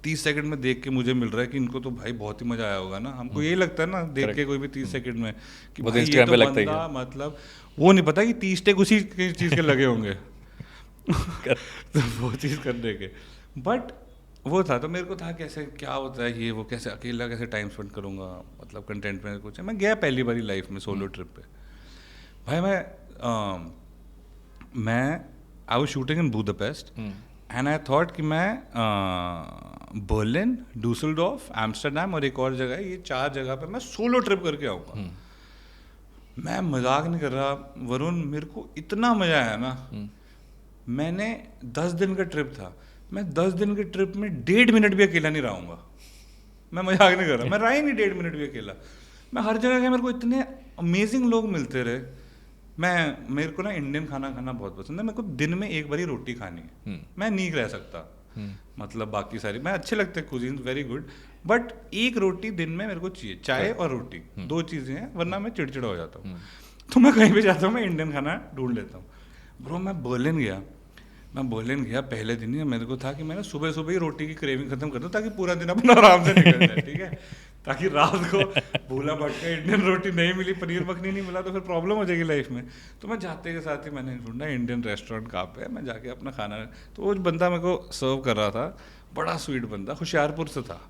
30 सेकंड में देख के मुझे मिल रहा है कि इनको तो भाई बहुत ही मजा आया होगा ना. हमको यही लगता है ना देख के कोई भी 30 सेकंड में कि भाई ये तो बंदा, मतलब वो नहीं पता कि 30 टेक उसी चीज़ के लगे होंगे तो वो चीज़ करने के. बट वो था तो मेरे को था कैसे क्या होता है ये वो, कैसे अकेला कैसे टाइम स्पेंड करूँगा, मतलब कंटेंट में कुछ है. मैं गया पहली बारी लाइफ में सोलो ट्रिप पे. भाई मैं I was shooting in Budapest and I thought कि मैं बर्लिन, डूसलडॉर्फ, एम्स्टर्डम और एक और जगह है, ये 4 जगह पे मैं सोलो ट्रिप करके आऊँगा. मैं मजाक नहीं कर रहा वरुण, मेरे को इतना मजा आया ना। मैंने 10 दिन का ट्रिप था, मैं 10 दिन के ट्रिप में 1.5 मिनट भी अकेला नहीं रहूँगा। मैं मजाक नहीं कर रहा, मैं रहा ही नहीं 1.5 मिनट भी अकेला। मैं हर जगह के, मेरे को इतने अमेजिंग लोग मिलते रहे। मेरे को ना इंडियन खाना खाना बहुत पसंद है। मेरे को दिन में एक बार ही रोटी खानी है, मैं नहीं रह सकता। मतलब बाकी सारी मैं अच्छे लगते हैं, कुजीन वेरी गुड, बट एक रोटी दिन में मेरे को चाहिए, चाय और रोटी, 2 चीज़ें हैं, वरना मैं चिड़चिड़ा हो जाता हूँ। तो मैं कहीं भी जाता हूँ, मैं इंडियन खाना ढूंढ लेता हूँ। ब्रो मैं बर्लिन गया पहले दिन ही मेरे को था कि मैं ना सुबह सुबह ही रोटी की क्रेविंग खत्म कर दूँ, ताकि पूरा दिन अपना आराम से निकल जाए, ठीक है, ताकि रात को भूला भटका इंडियन रोटी नहीं मिली, पनीर मखनी नहीं मिला तो फिर प्रॉब्लम हो जाएगी लाइफ में। तो मैं जाते के साथ ही मैंने ढूंढा इंडियन रेस्टोरेंट कहाँ पे है, मैं जाके अपना खाना, तो वो बंदा मेरे को सर्व कर रहा था, बड़ा स्वीट बंदा, होशियारपुर से था।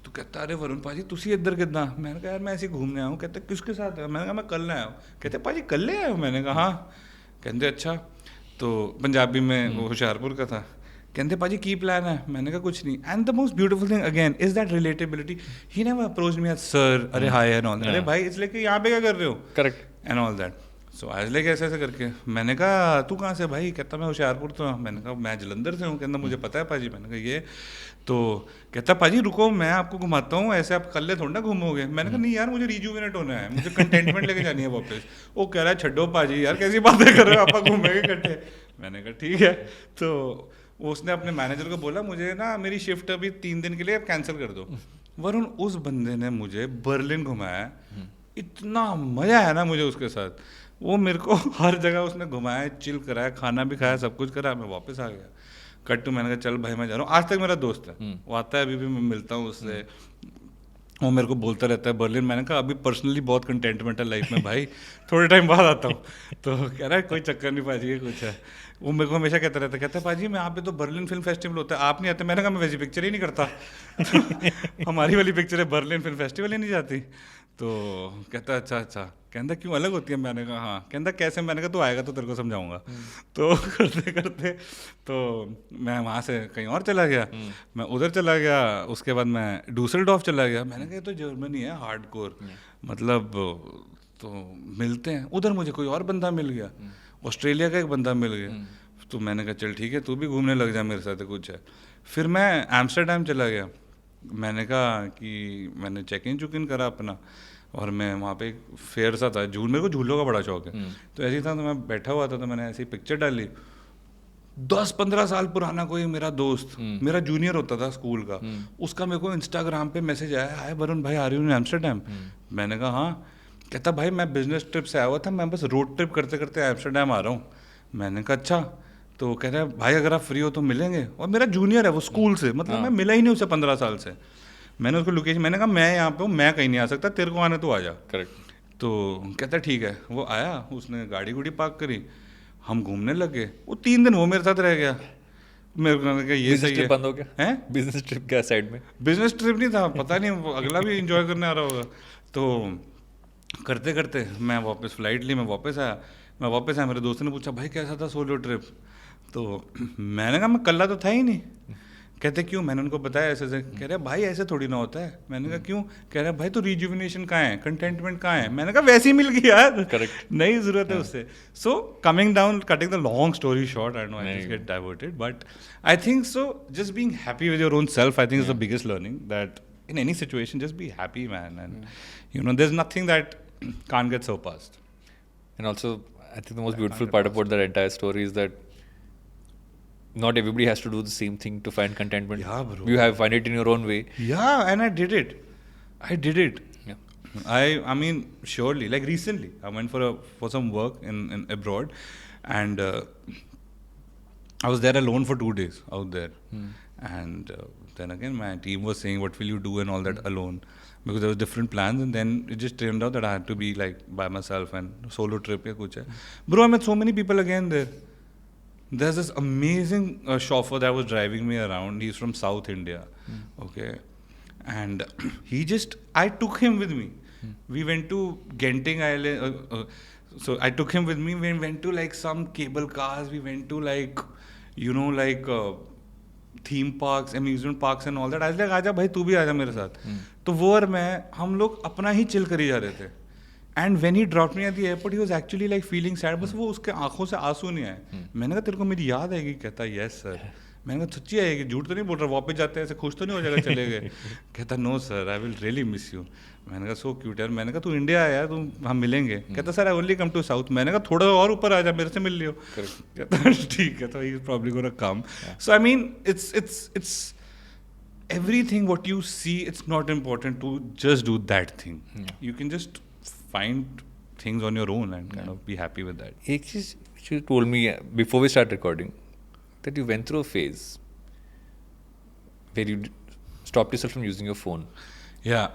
तो कहता अरे वरुण पाजी तुसी इधर कितना? मैंने कहा यार मैं ऐसे घूमने आया हूँ। कहते किसके साथ है? मैंने कहा मैं कल आया हूँ। कहते पाजी कल आया हूँ? मैंने कहा हाँ। कहते अच्छा, तो पंजाबी में वो होशियारपुर का था। कहते पाजी की प्लान है? मैंने कहा कुछ नहीं। And the most beautiful thing again is that relatability. He never approached me as sir, अरे हाय एंड ऑल, अरे भाई इसलिए कि यहाँ पे क्या कर रहे हो, करेक्ट एंड ऑल दैट। सो आज लेके ऐसे ऐसे करके मैंने कहा तू कहाँ से भाई? कहता मैं होशियारपुर तो हूँ। मैंने कहा मैं जलंधर से हूँ। कहता मुझे पता है पाजी। मैंने कहा ये, तो कहता पाजी रुको मैं आपको घुमाता हूँ, ऐसे आप कल्ले थोड़ा ना घूमोगे। मैंने कहा नहीं यार मुझे रिजुविनेट होना है, मुझे कंटेंटमेंट लेके जानी है वापस। वो कह रहा है छड्डो पाजी यार कैसी बातें कर रहे हो, आप घूमेंगे इकट्ठे। मैंने कहा ठीक है। तो उसने अपने मैनेजर को बोला मुझे ना मेरी शिफ्ट अभी 3 दिन के लिए आप कैंसिल कर दो। वरुण उस बंदे ने मुझे बर्लिन घुमाया, इतना मजा आया ना मुझे उसके साथ। वो मेरे को हर जगह उसने घुमाया, चिल कराया, खाना भी खाया, सब कुछ करा। मैं वापस आ गया कट टू, मैंने कहा चल भाई मैं जा रहा हूँ। आज तक मेरा दोस्त है, वो आता है, अभी भी मैं मिलता हूँ उससे, वो मेरे को बोलता रहता है बर्लिन। मैंने कहा अभी पर्सनली बहुत कंटेंटमेंट है लाइफ में भाई, थोड़े टाइम बाद आता हूँ। तो कह रहा है कोई चक्कर नहीं पाजी, ये कुछ है। वो मेरे को हमेशा कहता रहता है, कहता है पाजी मैं यहाँ पे तो बर्लिन फिल्म फेस्टिवल होता है, आप नहीं आते। मैंने कहा मैं वैसी पिक्चर ही नहीं करता। हमारी वाली पिक्चर है, बर्लिन फिल्म फेस्टिवल ही नहीं जाती। तो कहता अच्छा अच्छा, कहता क्यों अलग होती है? मैंने कहा हाँ। कहता कैसे? मैंने कहा तू आएगा तो तेरे को समझाऊंगा। तो करते करते तो मैं वहाँ से कहीं और चला गया, मैं उधर चला गया, उसके बाद मैं डूसलडॉर्फ चला गया। मैंने कहा तो जर्मनी है हार्डकोर, मतलब तो मिलते हैं। उधर मुझे कोई और बंदा मिल गया, ऑस्ट्रेलिया का एक बंदा मिल गया। तो मैंने कहा चल ठीक है तू भी घूमने लग जा मेरे साथ, कुछ है। फिर मैं एम्स्टर्डम चला गया। मैंने कहा कि मैंने चेक इन करा अपना, और मैं वहाँ पे एक फेयर सा था, मेरे को झूलों का बड़ा शौक है। तो ऐसे ही था, तो मैं बैठा हुआ था, तो मैंने ऐसी पिक्चर डाली। 10-15 साल पुराना कोई मेरा दोस्त, मेरा जूनियर होता था स्कूल का, उसका मेरे को इंस्टाग्राम पे मैसेज आया, हाय वरुण भाई आ रही हूँ एम्स्टर्डम? मैंने कहा हाँ। कहता भाई मैं बिजनेस ट्रिप से आया हुआ था, मैं बस रोड ट्रिप करते करते एम्स्टर्डम आ रहा हूँ। मैंने कहा अच्छा। तो कह रहा है भाई अगर आप फ्री हो तो मिलेंगे। और मेरा जूनियर है वो स्कूल से, मतलब मैं मिला ही नहीं उससे 15 साल से। मैंने उसको लोकेशन, मैंने कहा मैं यहाँ पे हूँ, मैं कहीं नहीं आ सकता, तेरे को आने तो आ जा। करेक्ट। तो कहता ठीक है। वो आया, उसने गाड़ी गुड़ी पार्क करी, हम घूमने लग गए। वो 3 दिन वो मेरे साथ रह गया। मेरे को कहा ये सही है। बंद हो गया है बिजनेस ट्रिप क्या साइड में? बिजनेस ट्रिप नहीं था, पता नहीं वो अगला भी इंजॉय करने आ रहा होगा। तो करते करते मैं वापस फ्लाइट ली, मैं वापस आया। मेरे दोस्त ने पूछा भाई कैसा था सोलो ट्रिप? तो मैंने कहा मैं कल्ला तो था ही नहीं। कहते क्यों? मैंने उनको बताया ऐसे ऐसे। कह रहे भाई ऐसे थोड़ी ना होता है। मैंने कहा क्यों? कह रहे भाई तो रिजुविनेशन कहाँ है, कंटेंटमेंट कहाँ है? मैंने कहा वैसे ही मिल गई यार, करेक्ट, नहीं जरूरत है उससे। So coming down, cutting the long story short, I know I just get diverted, but I think so just being happy with your own self, I think is the biggest learning, that in any situation just be happy man, and you know there's nothing that can't get surpassed. And also I think the most beautiful part about that entire story is that not everybody has to do the same thing to find contentment. Yeah, bro. You have find it in your own way. Yeah, and I did it. Yeah. I mean surely, like recently I went for some work in abroad, and I was there alone for 2 days out there. And then again my team was saying what will you do and all that alone, because there was different plans, and then it just turned out that I had to be like by myself and solo trip ya kuch hai. Bro, I met so many people again there. There's this amazing chauffeur that was driving me around. He's from South India. Okay, and I took him with me. We went to Genting Island, so I took him with me. We went to like some cable cars, we went to like you know like theme parks, amusement parks and all that. आज like आजा भाई तू भी आजा मेरे साथ। तो वो और मैं, हम लोग अपना ही चिल करी जा रहे थे। And when he dropped me at the airport he was actually like feeling sad, बस वो उसके आंखों से आंसू नहीं आए. मैंने कहा तेरे को मेरी याद आएगी? कहता यस सर. मैंने कहा सच्ची आएगी, झूठ तो नहीं बोल रहा, वापस जाते हैं ऐसे खुश तो नहीं हो जाएगा चले गए? कहता no sir, I will really miss you. मैंने कहा सो क्यूट यार. मैंने कहा तू इंडिया आया, तू हम मिलेंगे. कहता sir I only come to south. मैंने कहा थोड़ा और ऊपर आ जा, मेरे से मिल लियो. कहता ठीक है, तो he is probably gonna come. So I mean it's everything what you see, it's not important to just do that thing. You can just find things on your own and kind of be happy with that. एक चीज you told me before we start recording that you went through a phase where you stopped yourself from using your phone. Yeah.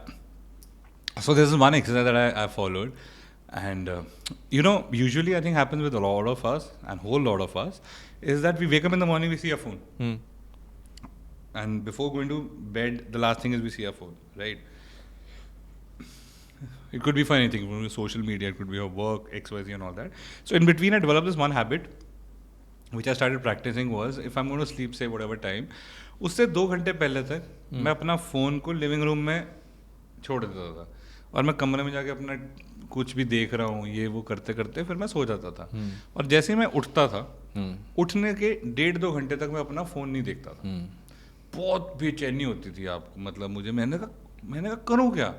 So this is one exercise that I followed, and you know, usually I think happens with a lot of us, and whole lot of us, is that we wake up in the morning, we see our phone, and before going to bed, the last thing is we see our phone, right? It could be for anything, it could be social media, it could be your work, XYZ and all that. So in between, I developed this one habit, which I started practicing was, if I'm going to sleep, say whatever time, उससे 2 घंटे पहले तक मैं अपना phone को living room में छोड़ देता था, और मैं कमरे में जाके अपना कुछ भी देख रहा हूँ ये वो करते करते फिर मैं सो जाता था. और जैसे ही मैं उठता था, उठने के 1.5-2 घंटे तक मैं अपना फ़ोन नहीं देखता था. बहुत बेचैनी होती थी आपको, मतलब मुझे. मैंने कहा करूँ क्या?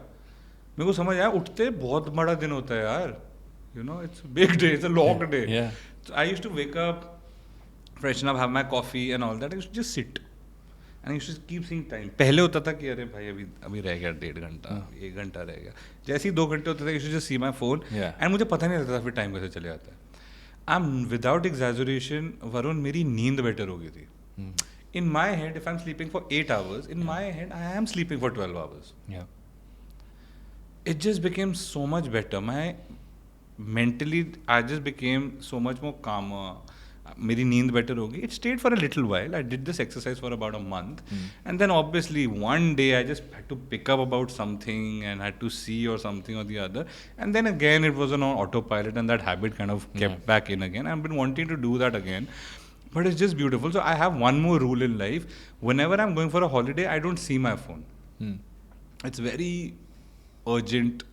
मेरे को समझ आया उठते बहुत बड़ा दिन होता है यार, you know, it's big day, it's a long day. I used to wake up, freshen up, have my coffee and all that. I used to just sit and I used to keep seeing time. पहले होता था कि अरे भाई अभी रह गया 1.5 घंटा, 1 घंटा रह गया. जैसे ही 2 घंटे होते थे, I used to just see my phone and मुझे पता नहीं लगता था फिर टाइम कैसे चले जाता है. I'm without exaggeration, वरुण, मेरी नींद बेटर हो गई थी. In my head, if I'm sleeping for 8 hours, in my head I am sleeping for 12 hours. It just became so much better. Mentally, I just became so much more calmer. मेरी नींद better होगी. It stayed for a little while. I did this exercise for about a month, and then obviously one day I just had to pick up about something and had to see or something or the other, and then again it was on autopilot, and that habit kind of kept back in again. I've been wanting to do that again, but it's just beautiful. So I have one more rule in life: whenever I'm going for a holiday, I don't see my phone. It's very urgent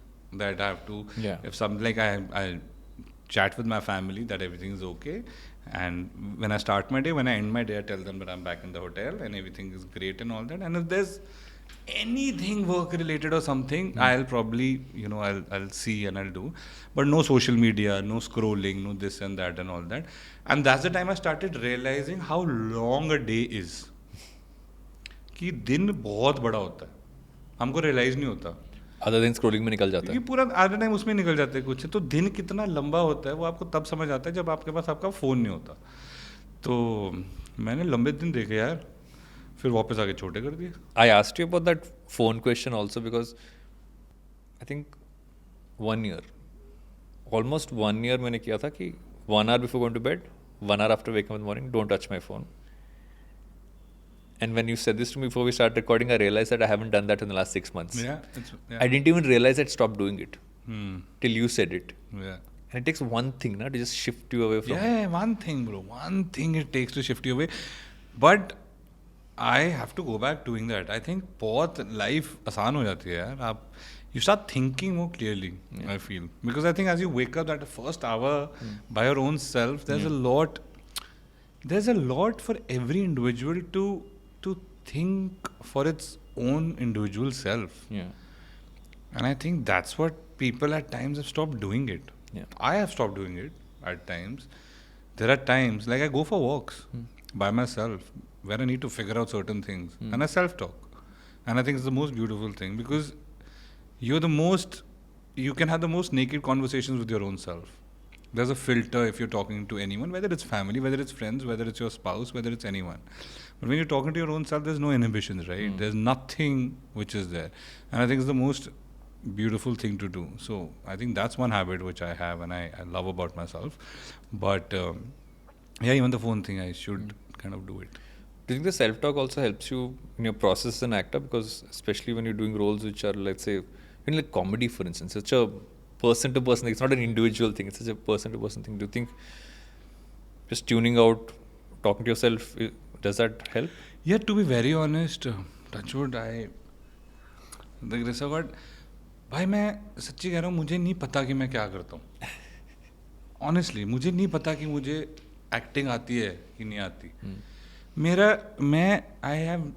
that I have to. If something like I chat with my family that everything is okay. And when I start my day, when I end my day, I tell them that I'm back in the hotel and everything is great and all that. And if there's anything work related or something, I'll probably, you know, I'll see and I'll do. But no social media, no scrolling, no this and that and all that. And that's the time I started realizing how long a day is. कि दिन बहुत बड़ा होता है, हमको realize नहीं होता. आधा दिन स्क्रॉलिंग में निकल जाता है, पूरा आधा टाइम उसमें निकल जाता है कुछ. तो दिन कितना लंबा होता है वो आपको तब समझ आता है जब आपके पास आपका फ़ोन नहीं होता. तो मैंने लंबे दिन देखे यार, फिर वापस आके छोटे कर दिए. I asked you about that phone question also because I think 1 year, almost 1 year मैंने किया था कि 1 hour before going to bed, 1 hour after waking in the morning, don't touch my phone. And when you said this to me before we started recording, I realized that I haven't done that in the last 6 months. I didn't even realize I'd stopped doing it till you said it. And it takes one thing to just shift you away from. Yeah, one thing, bro. One thing it takes to shift you away. But I have to go back doing that. I think बहुत life आसान हो जाती है यार. आप you start thinking more clearly. I feel, because I think as you wake up that first hour by your own self, there's a lot for every individual to think for its own individual self. And I think that's what people at times have stopped doing it. I have stopped doing it at times. There are times like I go for walks by myself where I need to figure out certain things, and I self-talk, and I think it's the most beautiful thing, because you can have the most naked conversations with your own self. There's a filter if you're talking to anyone, whether it's family, whether it's friends, whether it's your spouse, whether it's anyone. But when you're talking to your own self, there's no inhibitions, right? There's nothing which is there. And I think it's the most beautiful thing to do. So I think that's one habit which I have and I love about myself. But even the phone thing, I should kind of do it. Do you think the self-talk also helps you in your process as an actor? Because especially when you're doing roles which are, let's say, in like comedy, for instance, such a person-to-person thing. It's not an individual thing. It's such a person-to-person thing. Do you think just tuning out, talking to yourself, does that help? Yeah, to be very honest, touch wood, the grace of God, भाई मैं सच्ची कह रहा हूँ, मुझे नहीं पता कि मैं क्या करता हूँ. ऑनेस्टली मुझे नहीं पता कि मुझे एक्टिंग आती है कि नहीं आती. मैं I have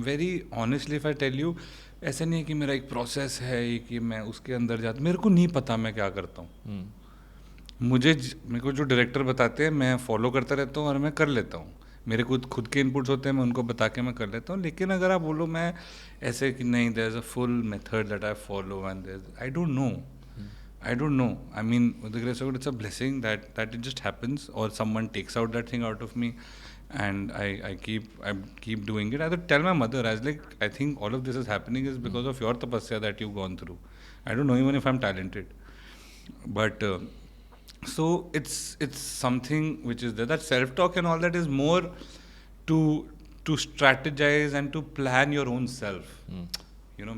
very honestly if I tell you, ऐसा नहीं है कि मेरा एक प्रोसेस है कि मैं उसके अंदर जाता, मेरे को नहीं पता मैं क्या करता हूँ. मेरे को जो डायरेक्टर बताते हैं मैं फॉलो करता रहता हूँ और मैं कर लेता हूँ. मेरे खुद के इनपुट्स होते हैं, मैं उनको बता के मैं कर लेता हूँ. लेकिन अगर आप बोलो मैं ऐसे कि नहीं, there is a full method that I follow and I don't know. I mean, with the grace of God, it's a blessing that it just happens, or someone takes out that thing out of me, and I keep doing it. I would tell my mother, as like, I think all of this is happening is because of your tapasya that you've gone through. I don't know even if I'm talented, but so it's something which is there. That self-talk and all that is more to strategize and to plan your own self,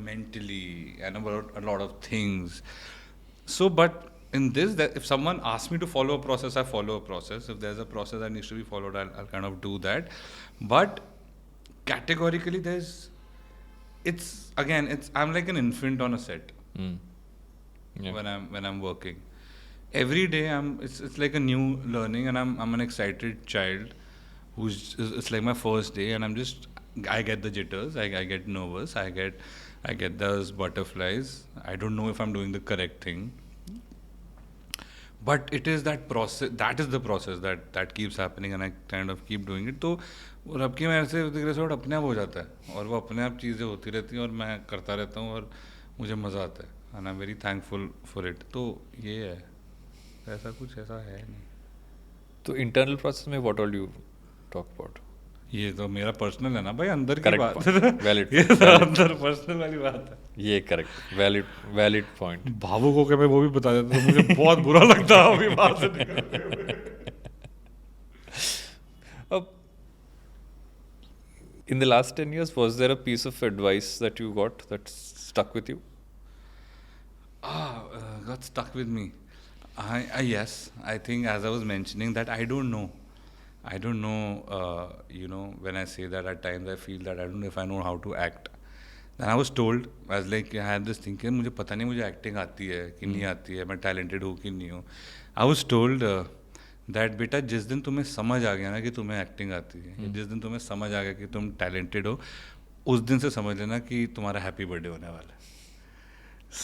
mentally, and about a lot of things. So, but in this, that if someone asks me to follow a process, I follow a process. If there's a process that needs to be followed, I'll kind of do that. But categorically, I'm like an infant on a set. Yeah. When I'm working, every day it's like a new learning, and I'm an excited child it's like my first day, and I get the jitters, I get nervous, I get those butterflies. I don't know if I'm doing the correct thing, but it is that process, that is the process that keeps happening, and I kind of keep doing it. तो और अब की मैं ऐसे अपने आप हो जाता है, और वो अपने आप चीज़ें होती रहती हैं और मैं करता रहता हूँ और मुझे मज़ा आता है, and I'm very thankful for it. तो ये है, ऐसा कुछ ऐसा है नहीं. तो इंटरनल प्रोसेस में what all you talk about? ये तो मेरा पर्सनल है ना भाई, अंदर की Correct बात point. है. Valid ये point. तो Valid. अंदर पर्सनल वाली बात है. ये करेक्ट, वैलिड पॉइंट. भावुक होकर मैं वो भी बता देता तो मुझे बहुत बुरा लगता है अभी बात से निकलते हुए. In the last 10 years, was there a piece of advice that you got that stuck with you? Got stuck with me. Yes, I think as I was mentioning that I don't know. When I say that at times I feel that I don't know if I know how to act. Then I was told, as like I had this thinking, मुझे पता नहीं मुझे acting आती है कि नहीं आती है, मैं talented हूँ कि नहीं हूँ. I was told that बेटा जिस दिन तुम्हें समझ आ गया ना कि तुम्हें acting आती है, जिस दिन तुम्हें समझ आ गया कि तुम talented हो, उस दिन से समझ लेना कि तुम्हारा happy birthday होने वाला है.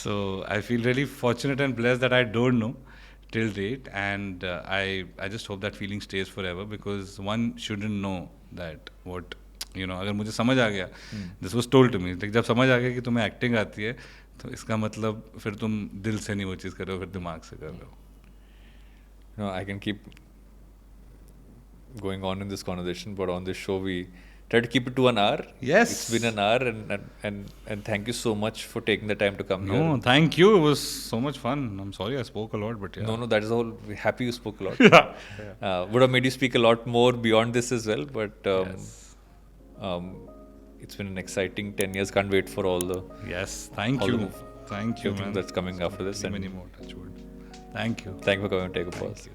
So I feel really fortunate and blessed that I don't know till date, and I just hope that feeling stays forever, because one shouldn't know that what अगर मुझे समझ आ गया, this was told to me, जब समझ आ गया कि तुम्हें acting आती है तो इसका मतलब फिर तुम दिल से नहीं वो चीज़ कर रहे हो, फिर दिमाग से कर रहे हो. No, I can keep going on in this conversation, but on this show we try to keep it to an hour. Yes. It's been an hour, and thank you so much for taking the time to come here. No, thank you. It was so much fun. I'm sorry I spoke a lot, but yeah. No, that is the whole. We're happy you spoke a lot. Yeah. Would have made you speak a lot more beyond this as well, but Yes. It's been an exciting 10 years. Can't wait for all the Yes, thank all you. the Thank you, everything man. that's coming after this. Many more touch wood. Thank you. Thank you for coming and take a Thank pause. you.